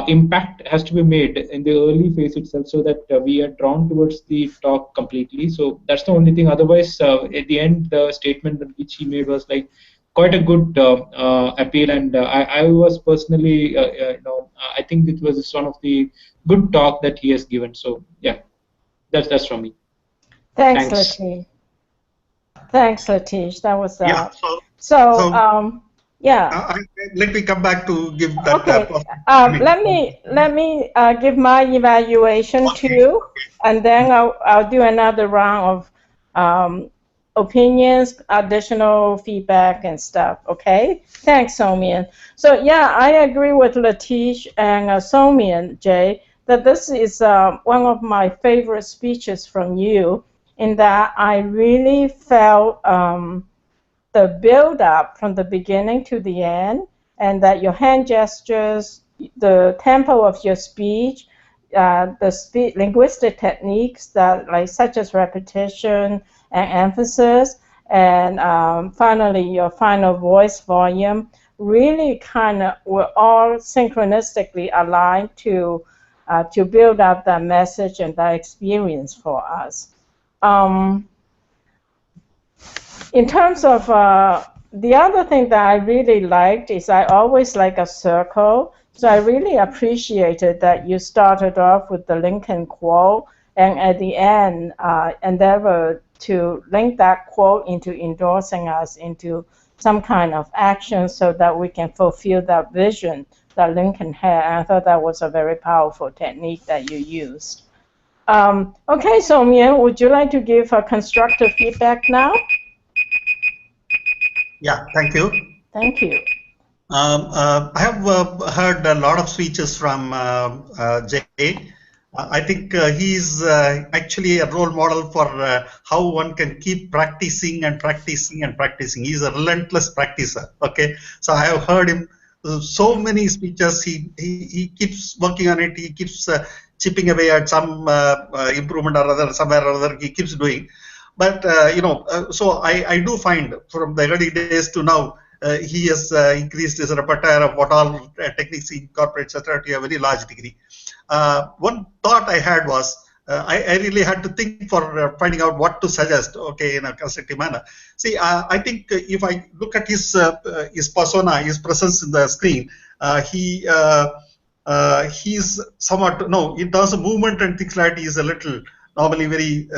impact has to be made in the early phase itself, so that we are drawn towards the talk completely. So that's the only thing. Otherwise, at the end, the statement which he made was like quite a good appeal, and I was personally, I think it was one of the good talk that he has given. So yeah, that's from me. Thanks, Thanks. Lathesh. Thanks, Lathesh. That was Yeah. Let me come back to give that. Okay. Let me give my evaluation too, and then I'll do another round of opinions, additional feedback, and stuff. Okay. Thanks, Soumyan. So yeah, I agree with Lathesh and Soumyan, Jay, that this is one of my favorite speeches from you, in that I really felt the build up from the beginning to the end, and that your hand gestures, the tempo of your speech, the linguistic techniques that, like, such as repetition and emphasis, and finally your final voice volume, really kind of were all synchronistically aligned to build up that message and that experience for us. In terms of the other thing that I really liked is, I always like a circle. So I really appreciated that you started off with the Lincoln quote, and at the end endeavor to link that quote into endorsing us into some kind of action, so that we can fulfill that vision that Lincoln had. And I thought that was a very powerful technique that you used. Okay, Soumyan, would you like to give a constructive feedback now? Yeah, thank you. Thank you. I have heard a lot of speeches from Jay. I think he's actually a role model for how one can keep practicing and practicing and practicing. He's a relentless practicer. Okay, so I have heard him so many speeches. He keeps working on it. He keeps chipping away at some improvement or other, somewhere or other. He keeps doing. But so I do find from the early days to now, he has increased his repertoire of what all techniques he incorporates, etc., to a very large degree. One thought I had was, I really had to think for finding out what to suggest, okay, in a constructive manner. See, I think if I look at his persona, his presence in the screen, he's somewhat, no, in terms of movement and things like that, he is a little normally very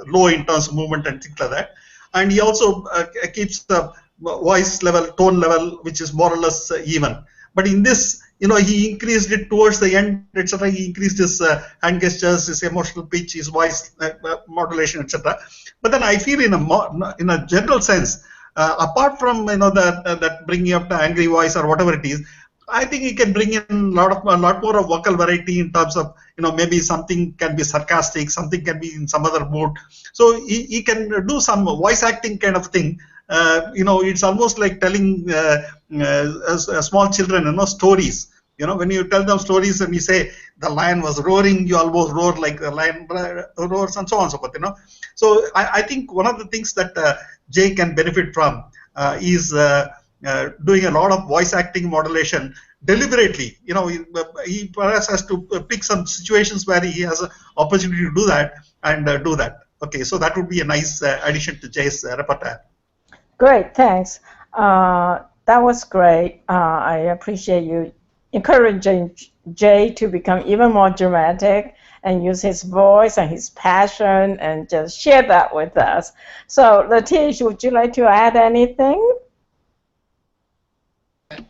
low in terms of movement and things like that. and he also keeps the voice level, tone level, which is more or less even. But in this, he increased it towards the end, etc. He increased his hand gestures, his emotional pitch, his voice modulation, etc. But then I feel in a general sense, apart from that bringing up the angry voice or whatever it is, I think he can bring in a lot more of vocal variety in terms of maybe something can be sarcastic, something can be in some other mood. So he can do some voice acting kind of thing. It's almost like telling small children, stories. When you tell them stories and you say the lion was roaring, you almost roar like the lion roars, and so on and so forth. So I think one of the things that Jay can benefit from is doing a lot of voice acting modulation deliberately. He perhaps has to pick some situations where he has an opportunity to do that and do that. Okay, so that would be a nice addition to Jay's repertoire. Great, thanks. That was great. I appreciate you encouraging Jay to become even more dramatic and use his voice and his passion and just share that with us. So, Lathesh, would you like to add anything?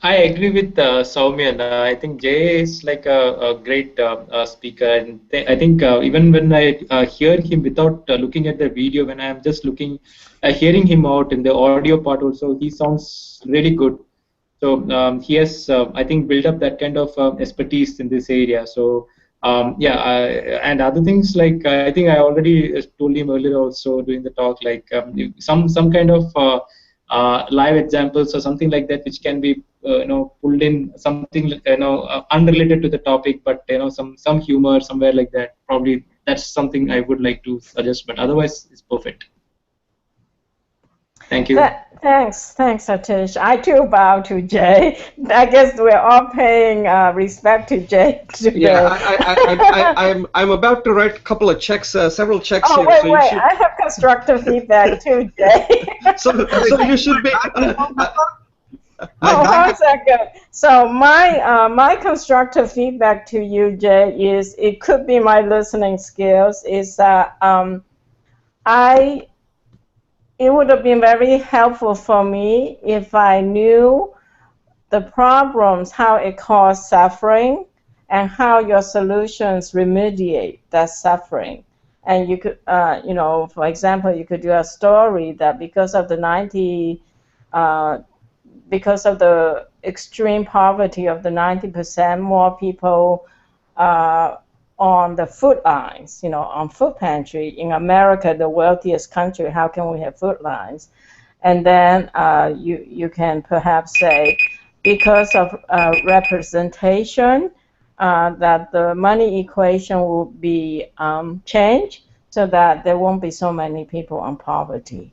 I agree with Soymyan. I think Jay is like a great speaker, and I think even when I hear him without looking at the video, when I am just hearing him out in the audio part also, he sounds really good. So he has, I think, built up that kind of expertise in this area. So and other things like I think I already told him earlier also during the talk, like some kind of live examples or something like that, which can be pulled in, something unrelated to the topic, but some humor somewhere like that. Probably that's something I would like to suggest. But otherwise, it's perfect. Thank you. Thanks, Lathesh. I too bow to Jay. I guess we're all paying respect to Jay today. Yeah, I'm about to write a couple of checks, several checks here. Wait, I have constructive feedback too, Jay. so you should be. Hold on a second. So my constructive feedback to you, Jay, is it could be my listening skills. Is that it would have been very helpful for me if I knew the problems, how it caused suffering, and how your solutions remediate that suffering. And you could, for example, you could do a story that because of the extreme poverty of the 90%, more people on the food lines, on food pantry. In America, the wealthiest country, how can we have food lines? And then you can perhaps say, because of representation, that the money equation will be changed so that there won't be so many people on poverty.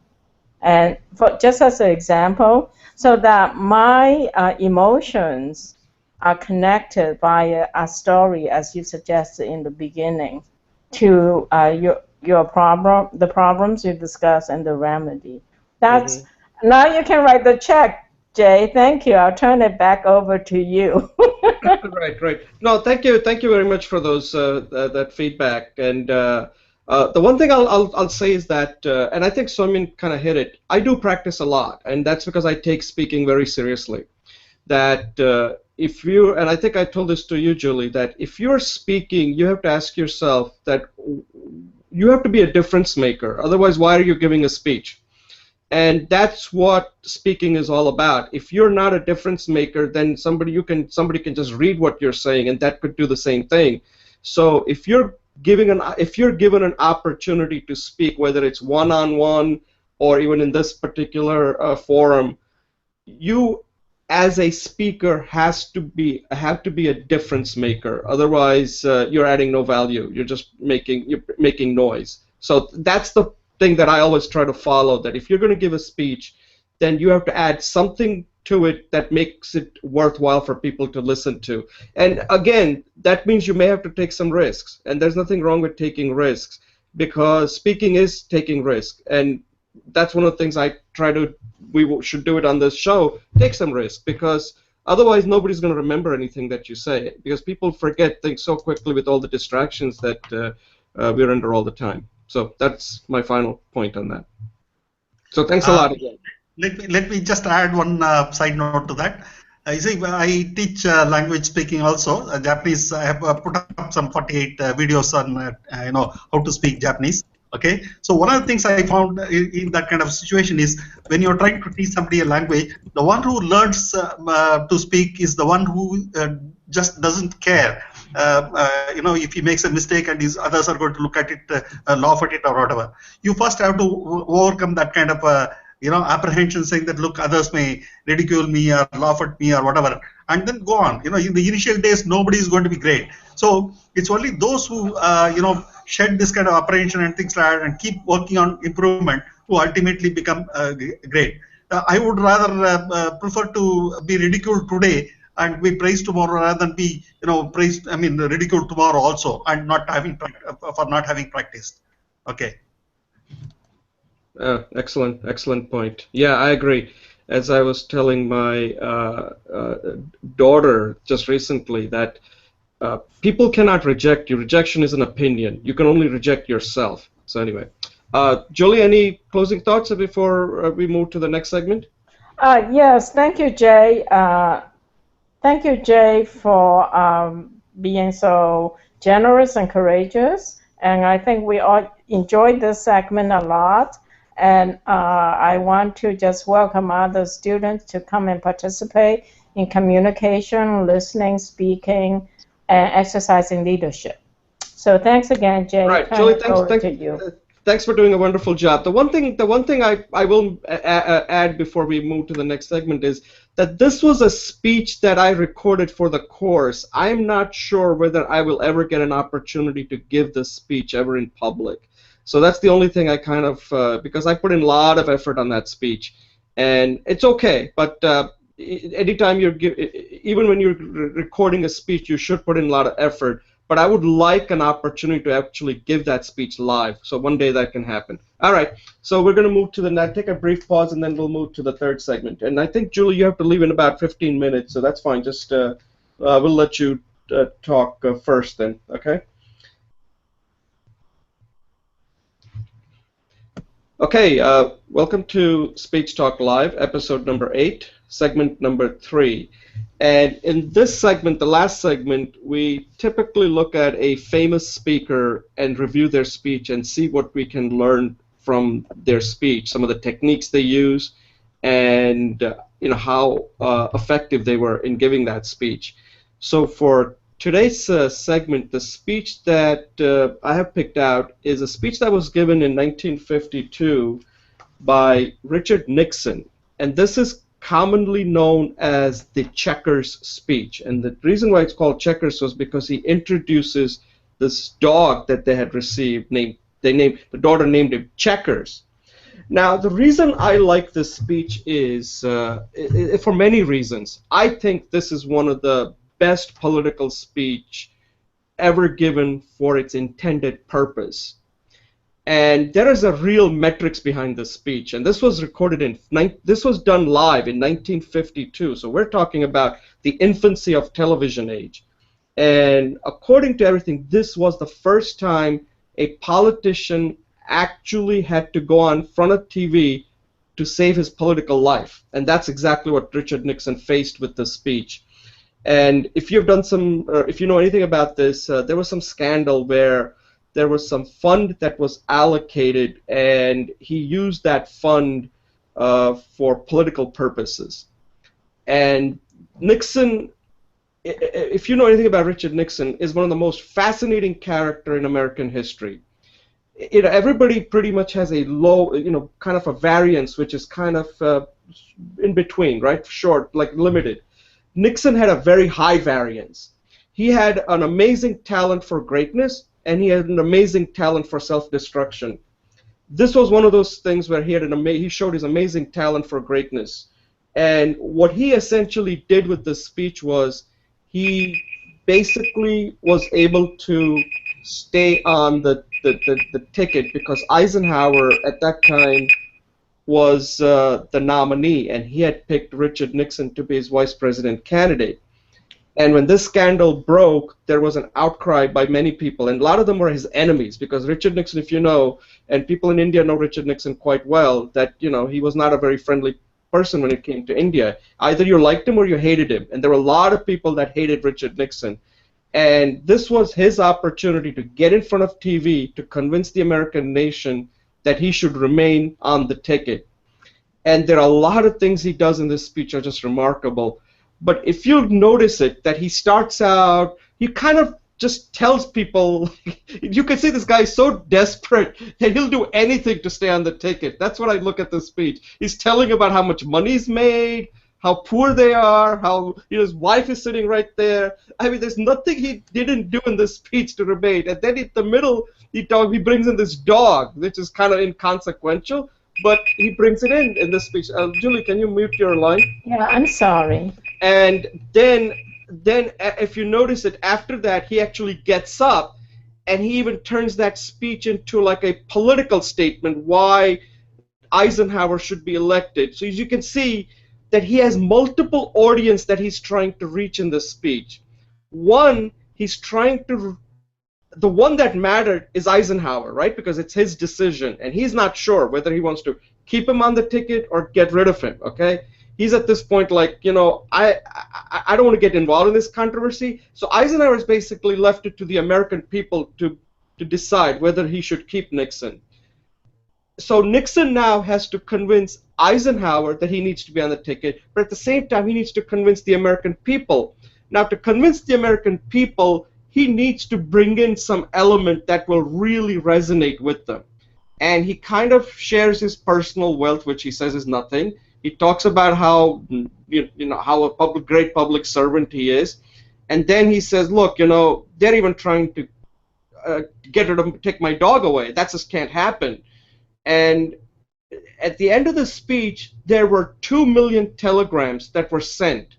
And just as an example, so that my emotions are connected by a story, as you suggested in the beginning, to your problem, the problems you discuss, and the remedy. That's now you can write the check, Jay. Thank you. I'll turn it back over to you. Right. No, thank you very much for those that feedback. And the one thing I'll say is that, and I think Soymyan kind of hit it. I do practice a lot, and that's because I take speaking very seriously. That and I think I told this to you, Julie, that if you're speaking, you have to ask yourself that you have to be a difference maker. Otherwise, why are you giving a speech? And that's what speaking is all about. If you're not a difference maker, then somebody can just read what you're saying, and that could do the same thing. So if you're given an opportunity to speak, whether it's one-on-one or even in this particular forum, you as a speaker have to be a difference maker. Otherwise, you're adding no value. You're just making noise. So that's the thing that I always try to follow. That if you're going to give a speech, then you have to add something to it that makes it worthwhile for people to listen to. And again, that means you may have to take some risks. And there's nothing wrong with taking risks, because speaking is taking risk. And that's one of the things we should do it on this show. Take some risk, because otherwise nobody's going to remember anything that you say, because people forget things so quickly with all the distractions that we're under all the time. So that's my final point on that. So thanks a lot again. Let me just add one side note to that. You see, I teach language speaking also. Japanese. I have put up some 48 videos on how to speak Japanese. Okay, so one of the things I found in that kind of situation is when you're trying to teach somebody a language, the one who learns to speak is the one who just doesn't care. If he makes a mistake and his others are going to look at it, laugh at it or whatever. You first have to overcome that kind of apprehension, saying that look, others may ridicule me or laugh at me or whatever, and then go on. In the initial days, nobody is going to be great. So it's only those who shed this kind of apprehension and things like that and keep working on improvement who ultimately become great. I would rather prefer to be ridiculed today and be praised tomorrow rather than be ridiculed tomorrow also and not having for not having practiced. Okay. Excellent point. Yeah, I agree. As I was telling my daughter just recently that people cannot reject you. Rejection is an opinion. You can only reject yourself. So anyway, Julie, any closing thoughts before we move to the next segment? Yes, thank you, Jay. Thank you, Jay, for being so generous and courageous. And I think we all enjoyed this segment a lot. And I want to just welcome other students to come and participate in communication, listening, speaking, and exercising leadership. So thanks again, Jay. Right, Julie, thanks for doing a wonderful job. The one thing I will add before we move to the next segment is that this was a speech that I recorded for the course. I'm not sure whether I will ever get an opportunity to give this speech ever in public. So that's the only thing I kind of, because I put in a lot of effort on that speech, and it's okay. But anytime even when you're recording a speech, you should put in a lot of effort. But I would like an opportunity to actually give that speech live. So one day that can happen. All right. So we're going to move to take a brief pause, and then we'll move to the third segment. And I think, Julie, you have to leave in about 15 minutes, so that's fine. Just we'll let you talk first then. Okay. Okay, welcome to Speech Talk Live, episode number 8, segment number 3. And in this segment, the last segment, we typically look at a famous speaker and review their speech and see what we can learn from their speech, some of the techniques they use, and how effective they were in giving that speech. So for today's segment, the speech that I have picked out is a speech that was given in 1952 by Richard Nixon, and this is commonly known as the Checkers speech. And the reason why it's called Checkers was because he introduces this dog that they had received. The daughter named him Checkers. Now, the reason I like this speech is for many reasons. I think this is one of the best political speech ever given for its intended purpose. And there is a real metrics behind this speech, and this was done live in 1952. So we're talking about the infancy of television age. And according to everything, this was the first time a politician actually had to go on front of TV to save his political life. And that's exactly what Richard Nixon faced with this speech. And if you've done if you know anything about this, there was some scandal where there was some fund that was allocated, and he used that fund for political purposes. And Nixon, if you know anything about Richard Nixon, is one of the most fascinating characters in American history. Everybody pretty much has a low, kind of a variance, which is kind of in between, right? Short, like limited. Nixon had a very high variance. He had an amazing talent for greatness, and he had an amazing talent for self-destruction. This was one of those things where he showed his amazing talent for greatness. And what he essentially did with this speech was he basically was able to stay on the ticket because Eisenhower at that time was the nominee, and he had picked Richard Nixon to be his vice president candidate. And when this scandal broke, there was an outcry by many people, and a lot of them were his enemies, because Richard Nixon, if you know, and people in India know Richard Nixon quite well, that he was not a very friendly person when it came to India. Either you liked him or you hated him, and there were a lot of people that hated Richard Nixon. And this was his opportunity to get in front of TV to convince the American nation that he should remain on the ticket. And there are a lot of things he does in this speech are just remarkable. But if you notice it, that he starts out, he kind of just tells people, you can see this guy is so desperate that he'll do anything to stay on the ticket. That's what I look at this speech. He's telling about how much money he's made, how poor they are, how his wife is sitting right there. I mean, there's nothing he didn't do in this speech to remain. And then in the middle, he brings in this dog, which is kind of inconsequential, but he brings it in this speech. Julie, can you mute your line? Yeah, I'm sorry. And then if you notice it, after that, he actually gets up, and he even turns that speech into like a political statement why Eisenhower should be elected. So as you can see, that he has multiple audience that he's trying to reach in this speech. One, the one that mattered is Eisenhower, right? Because it's his decision, and he's not sure whether he wants to keep him on the ticket or get rid of him, okay? He's at this point like, I don't want to get involved in this controversy. So Eisenhower has basically left it to the American people to decide whether he should keep Nixon. So Nixon now has to convince Eisenhower that he needs to be on the ticket, but at the same time, he needs to convince the American people. Now, to convince the American people, he needs to bring in some element that will really resonate with them. And he kind of shares his personal wealth, which he says is nothing. He talks about how how a great public servant he is, and then he says, "Look, they're even trying to get her to take my dog away. That just can't happen." And at the end of the speech, there were 2 million telegrams that were sent,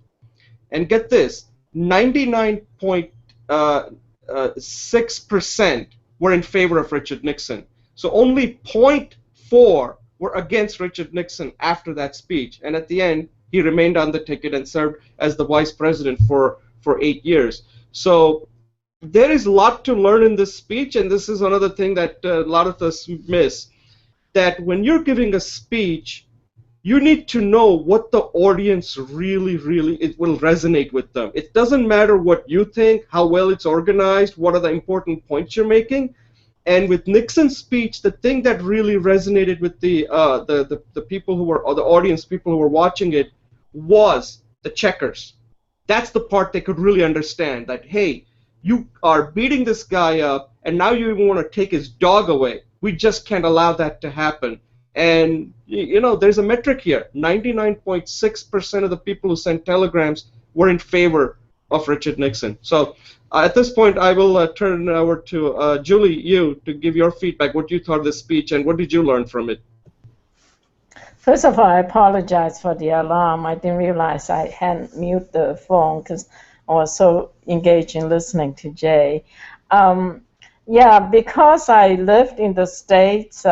and get this: 99.6% were in favor of Richard Nixon. So only 0.4 were against Richard Nixon after that speech. And at the end, he remained on the ticket and served as the vice president for 8 years. So there is a lot to learn in this speech, and this is another thing that a lot of us miss, that when you're giving a speech, you need to know what the audience really, it will resonate with them. It doesn't matter what you think, how well it's organized, what are the important points you're making. And with Nixon's speech, the thing that really resonated with the people who were, or the audience people who were watching it, was the checkers. That's the part they could really understand, that, hey, you are beating this guy up, and now you even want to take his dog away. We just can't allow that to happen. And, there's a metric here. 99.6% of the people who sent telegrams were in favor of Richard Nixon. So at this point, I will turn over to Julie, you, to give your feedback, what you thought of the speech, and what did you learn from it? First of all, I apologize for the alarm. I didn't realize I hadn't muted the phone because I was so engaged in listening to Jay. Yeah, because I lived in the States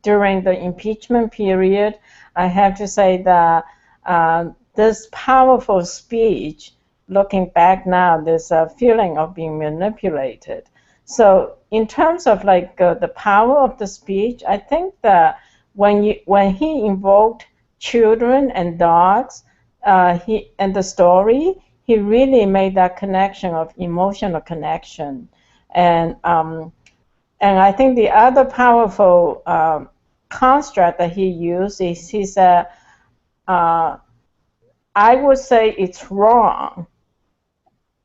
during the impeachment period, I have to say that this powerful speech, looking back now, there's a feeling of being manipulated. So in terms of like the power of the speech, I think that when he invoked children and dogs, and the story, he really made that connection of emotional connection. And I think the other powerful construct that he used is he said, I would say it's wrong,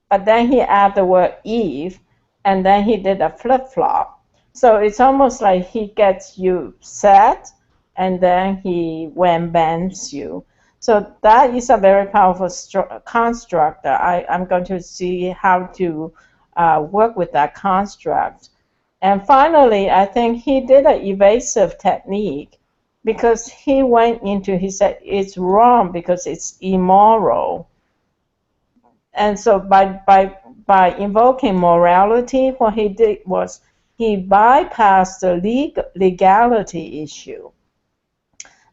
but then he added the word if, and then he did a flip-flop. So it's almost like he gets you set, and then he bends you. So that is a very powerful construct. I'm going to see how to work with that construct. And finally, I think he did an evasive technique, because he said it's wrong because it's immoral. And so by invoking morality, what he did was he bypassed the legality issue.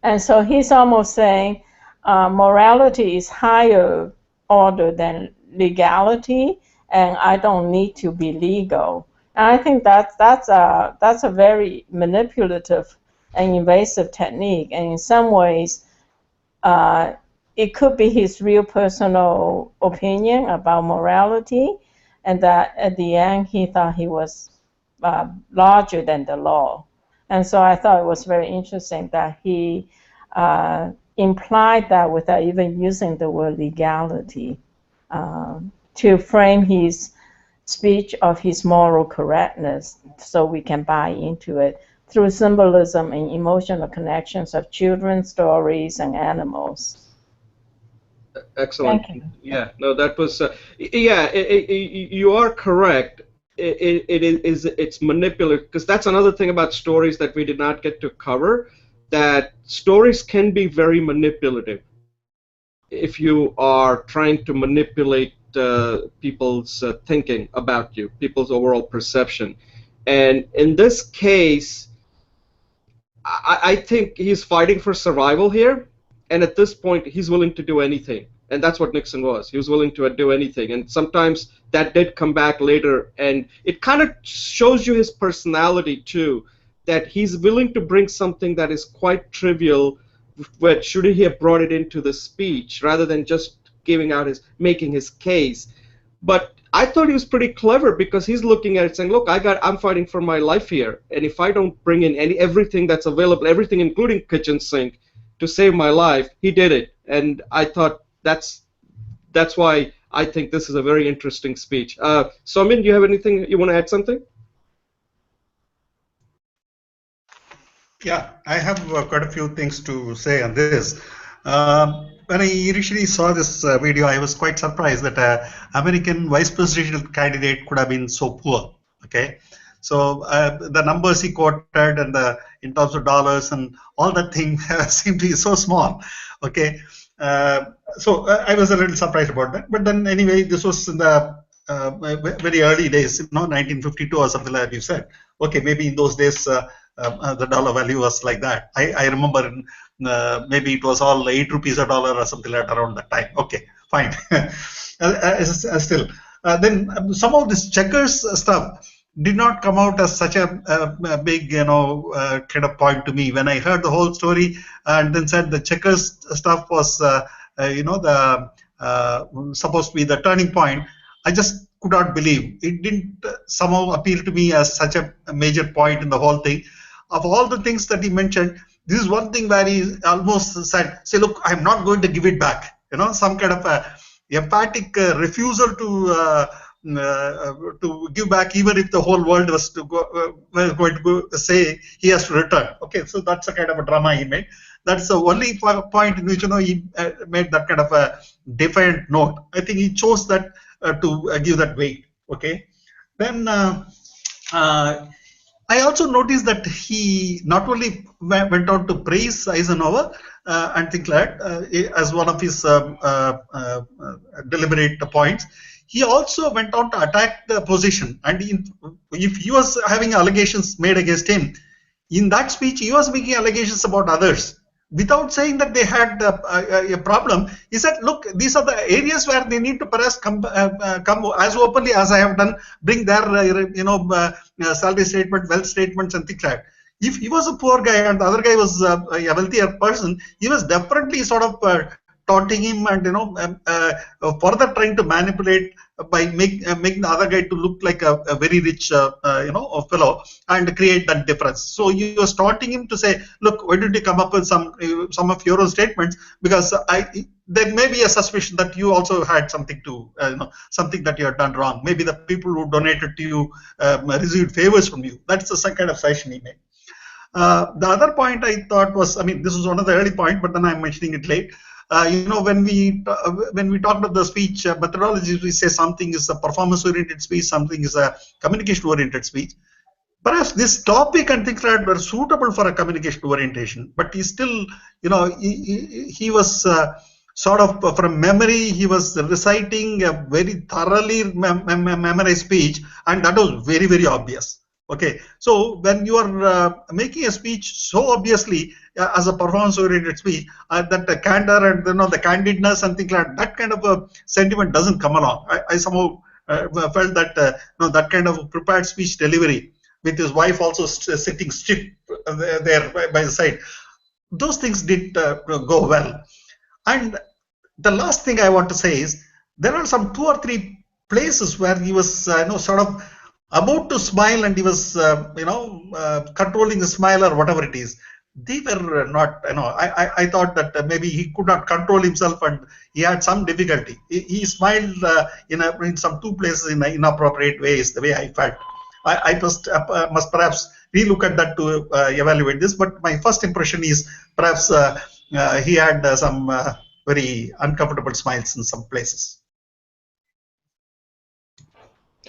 And so he's almost saying morality is higher order than legality, and I don't need to be legal. And I think that's a very manipulative and invasive technique, and in some ways, it could be his real personal opinion about morality, and that at the end he thought he was larger than the law. And so I thought it was very interesting that he implied that without even using the word legality to frame his speech of his moral correctness, so we can buy into it through symbolism and emotional connections of children's stories and animals. Excellent. Thank you. Yeah, no, that was, you are correct. It's manipulative, because that's another thing about stories that we did not get to cover, that stories can be very manipulative if you are trying to manipulate people's thinking about you, people's overall perception. And in this case, I think he's fighting for survival here, and at this point he's willing to do anything, and that's what Nixon was. He was willing to do anything, and sometimes that did come back later, and it kind of shows you his personality too, that he's willing to bring something that is quite trivial, but should he have brought it into the speech rather than just making his case. But I thought he was pretty clever, because he's looking at it saying, look, I'm fighting for my life here, and if I don't bring in everything that's available, everything including kitchen sink, to save my life, he did it. And I thought that's why I think this is a very interesting speech. Soymyan, do you have anything, you want to add something? Yeah, I have quite a few things to say on this. When I initially saw this video, I was quite surprised that American vice presidential candidate could have been so poor. Okay, so the numbers he quoted and in terms of dollars and all that thing seemed to be so small. Okay, so I was a little surprised about that. But then anyway, this was in the very early days, 1952 or something like that. You said, okay, maybe in those days the dollar value was like that. I remember maybe it was all 8 rupees a dollar or something like that around that time. Okay, fine. Still, then some of this checkers stuff did not come out as such a big, kind of point to me when I heard the whole story, and then said the checkers stuff was, supposed to be the turning point. I just could not believe it. Didn't somehow appeal to me as such a major point in the whole thing. Of all the things that he mentioned, this is one thing where he almost said, "Say, look, I'm not going to give it back." Some kind of a emphatic refusal to give back, even if the whole world was going to say he has to return. Okay, so that's a kind of a drama he made. That's the only point in which he made that kind of a defiant note. I think he chose that to give that weight. Okay, then I also noticed that he not only went on to praise Eisenhower and things like that as one of his deliberate points. He also went on to attack the opposition, and if he was having allegations made against him, in that speech he was making allegations about others without saying that they had a problem. He said, look, these are the areas where they need to perhaps come as openly as I have done, bring their salary statement, wealth statements and things like that. If he was a poor guy and the other guy was a wealthier person, he was definitely sort of taunting him and further trying to manipulate by making the other guy to look like a very rich fellow and create that difference. So he was taunting him to say, look, why don't you come up with some of your own statements, because there may be a suspicion that you also had something to something that you had done wrong. Maybe the people who donated to you received favors from you. That's the some kind of suggestion he made. The other point I thought was, this was one of the early points, but then I'm mentioning it late. When we talk about the speech methodologies, we say something is a performance-oriented speech, something is a communication-oriented speech. Perhaps this topic and things like that were suitable for a communication orientation, but he still, he was sort of from memory. He was reciting a very thoroughly memorized speech, and that was very, very obvious. Okay, so when you are making a speech so obviously as a performance-oriented speech, that the candor and the candidness and things like that kind of a sentiment doesn't come along. I somehow felt that that kind of prepared speech delivery with his wife also sitting stiff there by the side, those things did go well. And the last thing I want to say is there are some 2 or 3 places where he was sort of about to smile and he was controlling the smile or whatever it is. They were not, I thought that maybe he could not control himself and he had some difficulty. He smiled in some 2 places in inappropriate ways, the way I felt. I must perhaps relook at that to evaluate this, but my first impression is perhaps he had some very uncomfortable smiles in some places.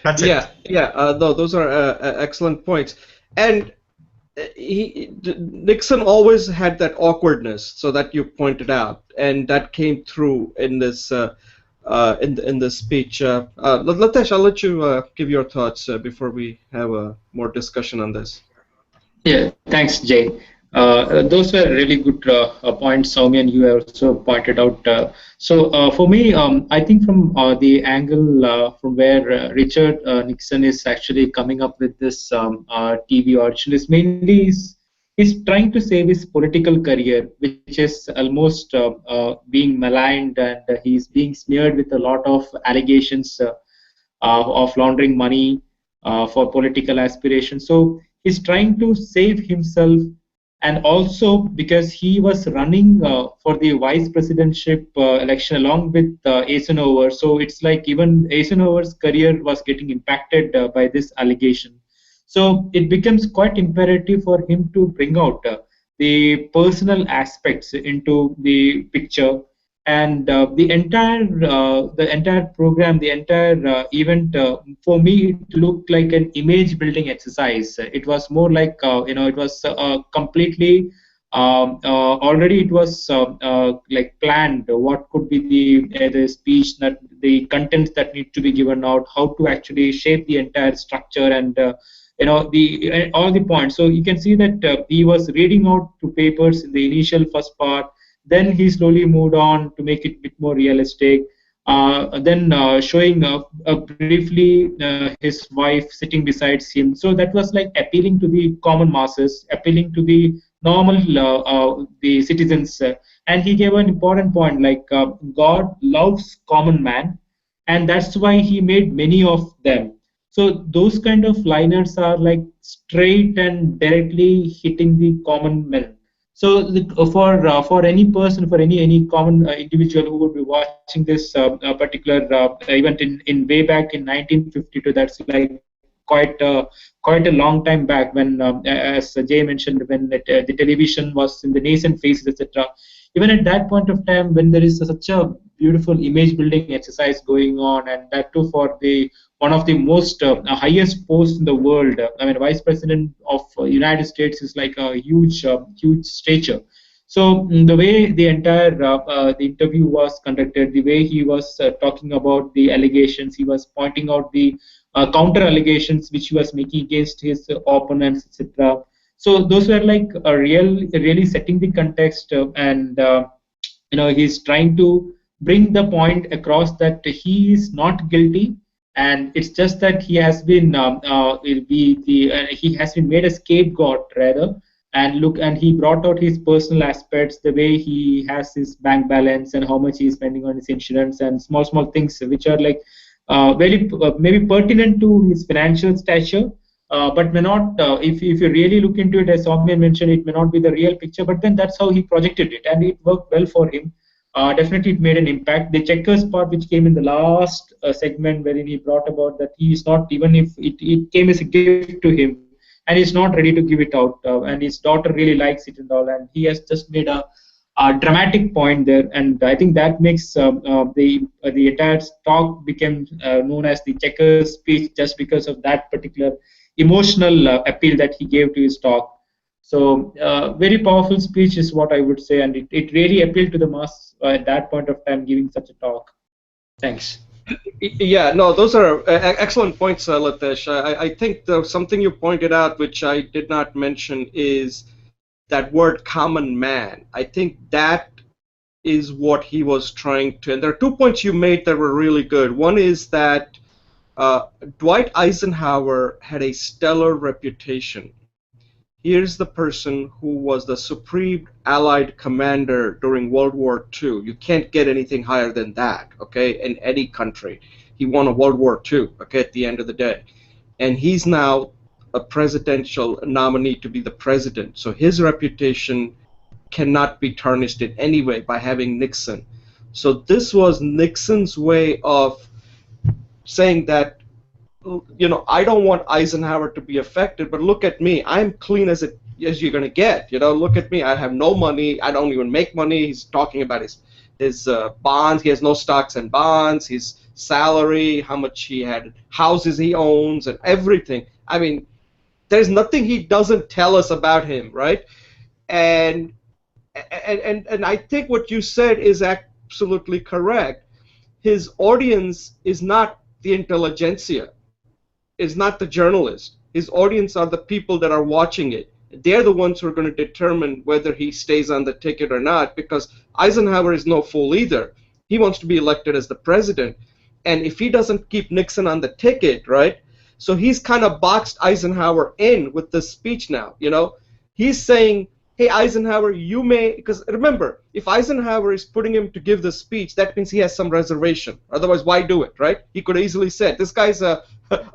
That's Yeah, it. yeah. No, those are excellent points. And Nixon always had that awkwardness, so that you pointed out, and that came through in this in this speech. Lathesh, I'll let you give your thoughts before we have a more discussion on this. Yeah, thanks, Jay. Those were really good points, Soumyan, you also pointed out. For me, I think from the angle from where Richard Nixon is actually coming up with this TV audition is mainly he's trying to save his political career, which is almost being maligned, and he's being smeared with a lot of allegations of laundering money for political aspirations. So he's trying to save himself, and also because he was running for the vice presidentship election along with Eisenhower. So it's like even Eisenhower's career was getting impacted by this allegation. So it becomes quite imperative for him to bring out the personal aspects into the picture, and the entire program, the entire event, for me it looked like an image building exercise. It was more like it was completely already it was like planned what could be the speech, that the contents that need to be given out, how to actually shape the entire structure, and the all the points. So you can see that he was reading out to papers in the initial first part, then he slowly moved on to make it a bit more realistic. Then showing briefly his wife sitting beside him. So that was like appealing to the common masses, appealing to the normal the citizens. And he gave an important point, like God loves common man, and that's why he made many of them. So those kind of liners are like straight and directly hitting the common man. So for any person, for any common individual who would be watching this particular event in way back in 1952, that's like quite a long time back, when as Jay mentioned, when the television was in the nascent phases, etc. Even at that point of time, when there is such a beautiful image building exercise going on, and that too for the one of the most highest posts in the world. I mean, Vice President of United States is like a huge stature. So the way the entire the interview was conducted, the way he was talking about the allegations, he was pointing out the counter allegations which he was making against his opponents, etc. So those were like really setting the context, and he's trying to bring the point across that he is not guilty, and it's just that he has been he has been made a scapegoat rather. And he brought out his personal aspects, the way he has his bank balance and how much he's spending on his insurance, and small things which are like very maybe pertinent to his financial stature, but may not, if you really look into it, as Soumyan mentioned, it may not be the real picture, but then that's how he projected it, and it worked well for him. Definitely it made an impact. The checkers part, which came in the last segment, wherein he brought about that he is not, even if it came as a gift to him, and he's not ready to give it out, and his daughter really likes it and all, and he has just made a dramatic point there, and I think that makes the entire talk became known as the checkers speech, just because of that particular emotional appeal that he gave to his talk. So very powerful speech is what I would say, and it really appealed to the mass at that point of time, giving such a talk. Thanks. Yeah, no, those are excellent points, Lathesh. I think something you pointed out, which I did not mention, is that word common man. I think that is what he was trying to, and there are 2 points you made that were really good. One is that Dwight Eisenhower had a stellar reputation. Here's the person who was the supreme Allied commander during World War II. You can't get anything higher than that, okay, in any country. He won a World War II, okay, at the end of the day. And he's now a presidential nominee to be the president. So his reputation cannot be tarnished in any way by having Nixon. So this was Nixon's way of saying that, you know, I don't want Eisenhower to be affected, but look at me. I'm clean as you're going to get. You know, look at me. I have no money. I don't even make money. He's talking about his bonds. He has no stocks and bonds. His salary, how much he had, houses he owns, and everything. I mean, there's nothing he doesn't tell us about him, right? And I think what you said is absolutely correct. His audience is not the intelligentsia, is not the journalist. His audience are the people that are watching it. They're the ones who are going to determine whether he stays on the ticket or not, because Eisenhower is no fool either. He wants to be elected as the president. And if he doesn't keep Nixon on the ticket, right, so he's kind of boxed Eisenhower in with this speech now, you know. He's saying, hey, Eisenhower, you may, because remember, if Eisenhower is putting him to give the speech, that means he has some reservation. Otherwise, why do it, right? He could easily say, this guy's a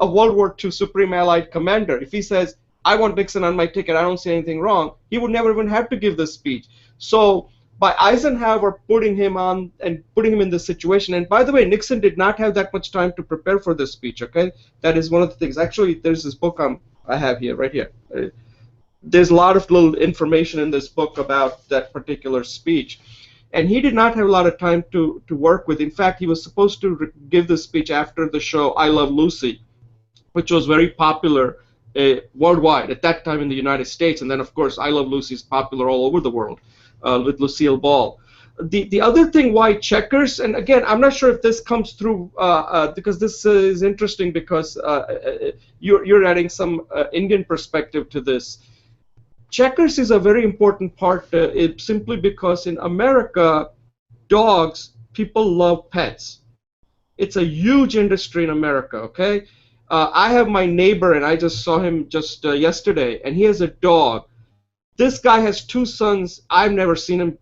World War II Supreme Allied Commander. If he says, I want Nixon on my ticket, I don't see anything wrong, he would never even have to give the speech. So by Eisenhower putting him on and putting him in this situation, and by the way, Nixon did not have that much time to prepare for this speech, okay? That is one of the things. Actually, there's this book I have here, right here. There's a lot of little information in this book about that particular speech. And he did not have a lot of time to work with. In fact, he was supposed to give the speech after the show I Love Lucy, which was very popular worldwide at that time in the United States. And then, of course, I Love Lucy is popular all over the world with Lucille Ball. The other thing why checkers, and again, I'm not sure if this comes through because this is interesting because you're adding some Indian perspective to this. Checkers is a very important part simply because in America, dogs, people love pets. It's a huge industry in America, okay? I have my neighbor, and I just saw him just yesterday, and he has a dog. This guy has 2 sons. I've never seen him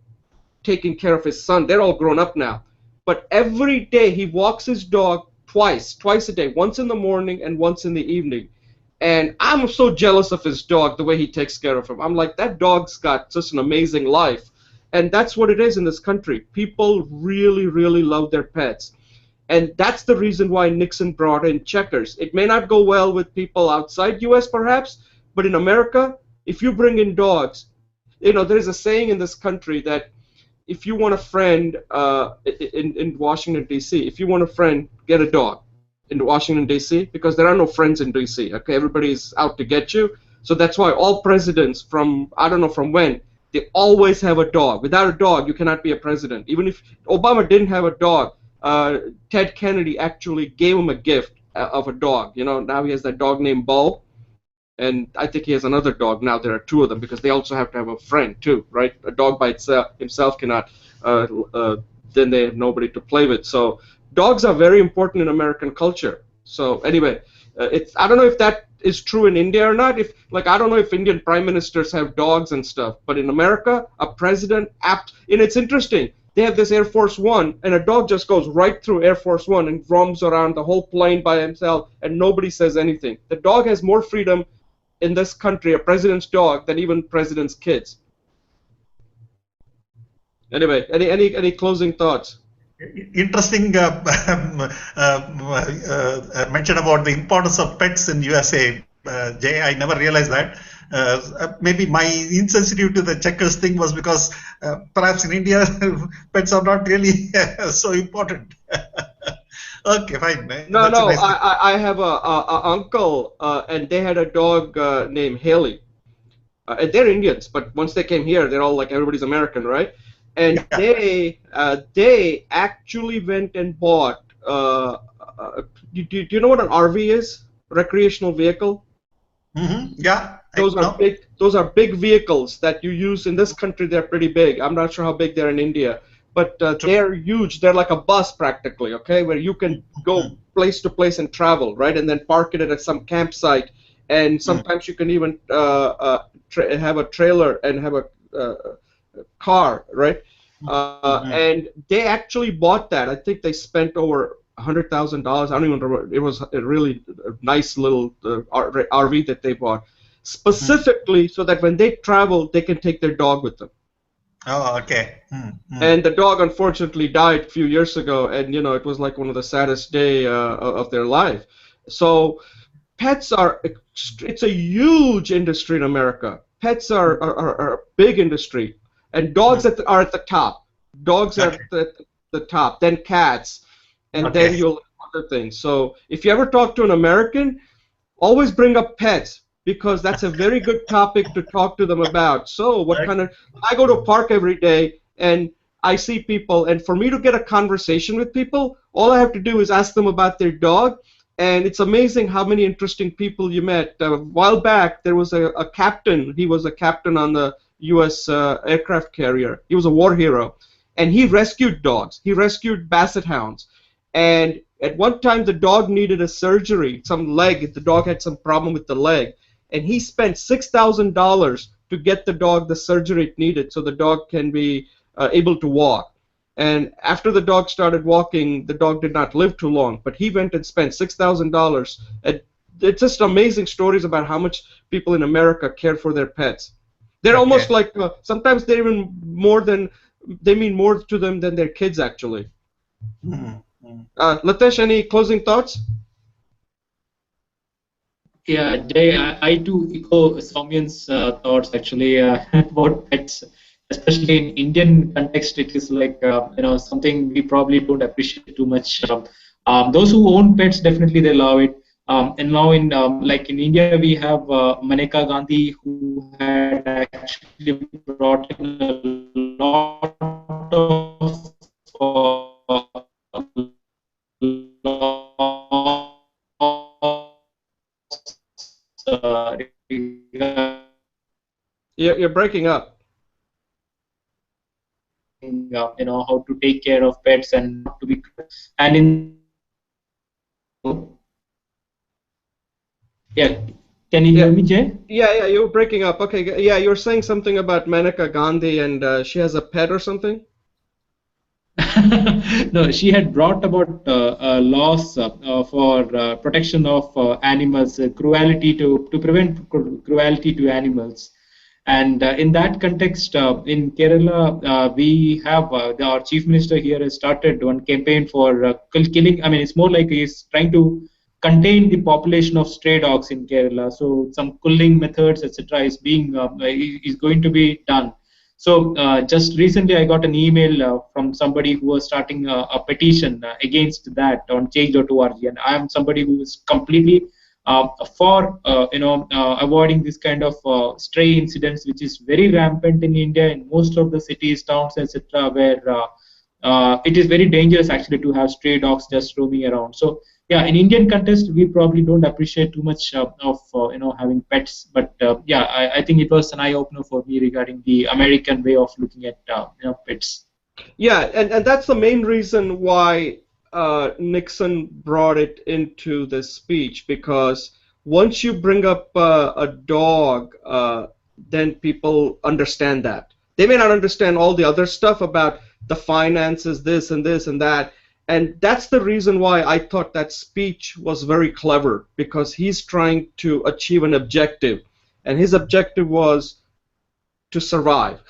taking care of his son. They're all grown up now. But every day he walks his dog twice a day, once in the morning and once in the evening. And I'm so jealous of his dog, the way he takes care of him. I'm like, that dog's got such an amazing life. And that's what it is in this country. People really, really love their pets. And that's the reason why Nixon brought in checkers. It may not go well with people outside U.S. perhaps, but in America, if you bring in dogs, you know, there's a saying in this country that if you want a friend in Washington, D.C., if you want a friend, get a dog in Washington, D.C., because there are no friends in D.C., okay? Everybody's out to get you. So that's why all presidents from, I don't know from when, they always have a dog. Without a dog, you cannot be a president. Even if Obama didn't have a dog, Ted Kennedy actually gave him a gift of a dog. You know, now he has that dog named Bo, and I think he has another dog now. There are 2 of them because they also have to have a friend too, right? A dog by himself cannot, then they have nobody to play with. So dogs are very important in American culture. So anyway, I don't know if that is true in India or not. If I don't know if Indian prime ministers have dogs and stuff, but in America, a president, and it's interesting. They have this Air Force One, and a dog just goes right through Air Force One and roams around the whole plane by himself, and nobody says anything. The dog has more freedom in this country, a president's dog, than even president's kids. Anyway, any closing thoughts? Interesting mention about the importance of pets in USA. Jay, I never realized that. Maybe my insensitivity to the checkers thing was because perhaps in India pets are not really so important. Okay, fine. No, nice. I have a uncle, and they had a dog named Haley. And they're Indians, but once they came here, they're all like everybody's American, right? And yeah. They actually went and bought do you know what an RV is? Recreational vehicle? Yeah. Those are big. Those are big vehicles that you use in this country. They're pretty big. I'm not sure how big they're in India, but they're huge. They're like a bus practically, okay, where you can go place to place and travel, right, and then park it at some campsite, and sometimes you can even have a trailer and have a car, right? And they actually bought that. I think they spent over $100,000. I don't even remember. It was a really nice little RV that they bought, specifically so that when they travel, they can take their dog with them. Oh, okay. And the dog unfortunately died a few years ago, and it was like one of the saddest day of their life. So pets it's a huge industry in America. Pets are a big industry, and dogs are at the top. Dogs are at the top, then cats, and then you'll have other things. So if you ever talk to an American, always bring up pets, because that's a very good topic to talk to them about. So what kind of, I go to a park every day and I see people, and for me to get a conversation with people, all I have to do is ask them about their dog, and it's amazing how many interesting people you met. A while back, there was a captain. He was a captain on the U.S. Aircraft carrier. He was a war hero, and he rescued dogs. He rescued basset hounds, and at one time the dog needed a surgery, the dog had some problem with the leg, and he spent $6,000 to get the dog the surgery it needed so the dog can be able to walk. And after the dog started walking, the dog did not live too long, but he went and spent $6,000. It's just amazing stories about how much people in America care for their pets. They're almost like, sometimes they mean more to them than their kids, actually. Lathesh, any closing thoughts? Yeah, Jay, I too echo Soumyan's thoughts actually about pets, especially in Indian context. It is like something we probably don't appreciate too much. Those who own pets, definitely they love it. And now in like in India, we have Maneka Gandhi, who had actually brought in a lot of You're breaking up. How to take care of pets and not to be, and in can you hear me, Jay? Yeah, you were breaking up. Okay, yeah, you were saying something about Maneka Gandhi, and she has a pet or something? No, she had brought about laws for protection of animals, cruelty to prevent cruelty to animals. And in that context, in Kerala, we have our chief minister here has started one campaign for killing. I mean, it's more like he's trying to contain the population of stray dogs in Kerala. So some culling methods, etc., is going to be done. So just recently, I got an email from somebody who was starting a petition against that on change.org, and I am somebody who is completely for avoiding this kind of stray incidents, which is very rampant in India in most of the cities, towns, etc., where it is very dangerous actually to have stray dogs just roaming around. So yeah, in Indian context, we probably don't appreciate too much of having pets, but I think it was an eye opener for me regarding the American way of looking at pets. Yeah, and that's the main reason why Nixon brought it into this speech, because once you bring up a dog, then people understand that. They may not understand all the other stuff about the finances, this and that. And that's the reason why I thought that speech was very clever, because he's trying to achieve an objective. And his objective was to survive.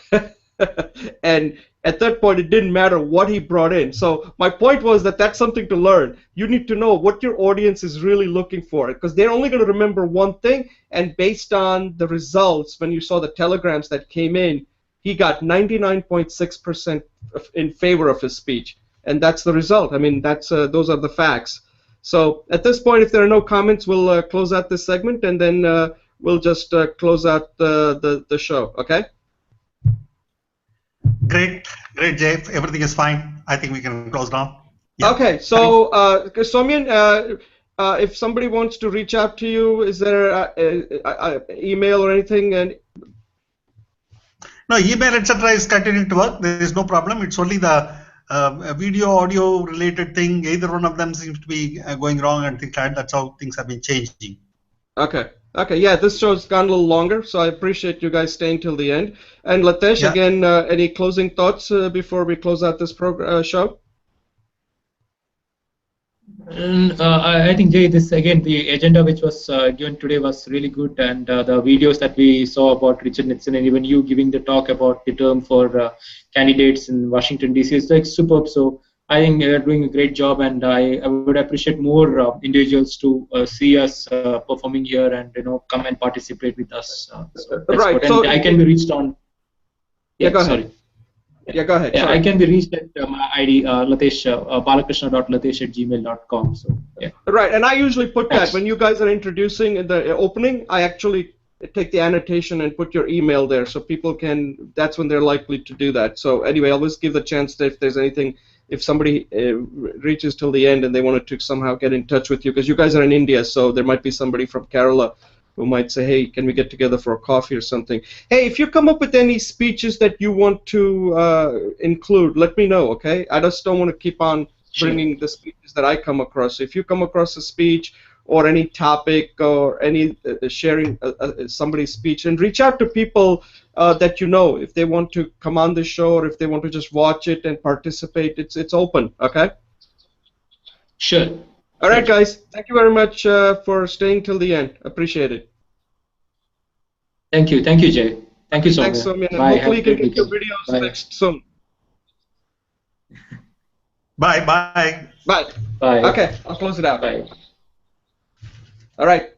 And at that point, it didn't matter what he brought in. So my point was that that's something to learn. You need to know what your audience is really looking for, because they're only going to remember one thing. And based on the results, when you saw the telegrams that came in, he got 99.6% in favor of his speech. And that's the result. I mean, those are the facts. So at this point, if there are no comments, we'll close out this segment, and then we'll just close out the show. Okay? Great, Jay. Everything is fine. I think we can close down. Yeah. Okay, so Soymyan, if somebody wants to reach out to you, is there a email or anything? And no, email etc. is continuing to work. There is no problem. It's only the video, audio related thing. Either one of them seems to be going wrong and things like that. That's how things have been changing. okay, okay, yeah, this show's gone a little longer, so I appreciate you guys staying till the end. And Lathesh, Yeah. again, any closing thoughts before we close out this show? I think, Jay, this again, the agenda which was given today was really good, and the videos that we saw about Richard Nixon and even you giving the talk about the term for candidates in Washington D.C. is like superb. So I think you're doing a great job, and I would appreciate more individuals to see us performing here and come and participate with us. So that's Right. what, So and I can be reached on. yeah, go ahead. Sorry. Yeah, go ahead. Yeah, Sorry. I can be reached at my ID, Lathesh, balakrishna.lathesh@gmail.com. So, yeah. Right, and I usually put that Thanks. when you guys are introducing in the opening, I actually take the annotation and put your email there so people can, that's when they're likely to do that. So anyway, I'll always give the chance that if there's anything, if somebody reaches till the end and they wanted to somehow get in touch with you, because you guys are in India, so there might be somebody from Kerala who might say, hey, can we get together for a coffee or something? Hey, if you come up with any speeches that you want to include, let me know, okay? I just don't want to keep on bringing the speeches that I come across. If you come across a speech or any topic or any sharing somebody's speech, and reach out to people that you know if they want to come on the show or if they want to just watch it and participate. It's open, okay? Sure. All right, guys. Thank you very much for staying till the end. Appreciate it. Thank you, Jay. Thank you, Soumya. Thanks, Soumya. And Bye. hopefully you Have a can great get your weekend. videos Bye. fixed soon. Bye. Bye. Bye. Bye. Okay, I'll close it out. Bye. All right.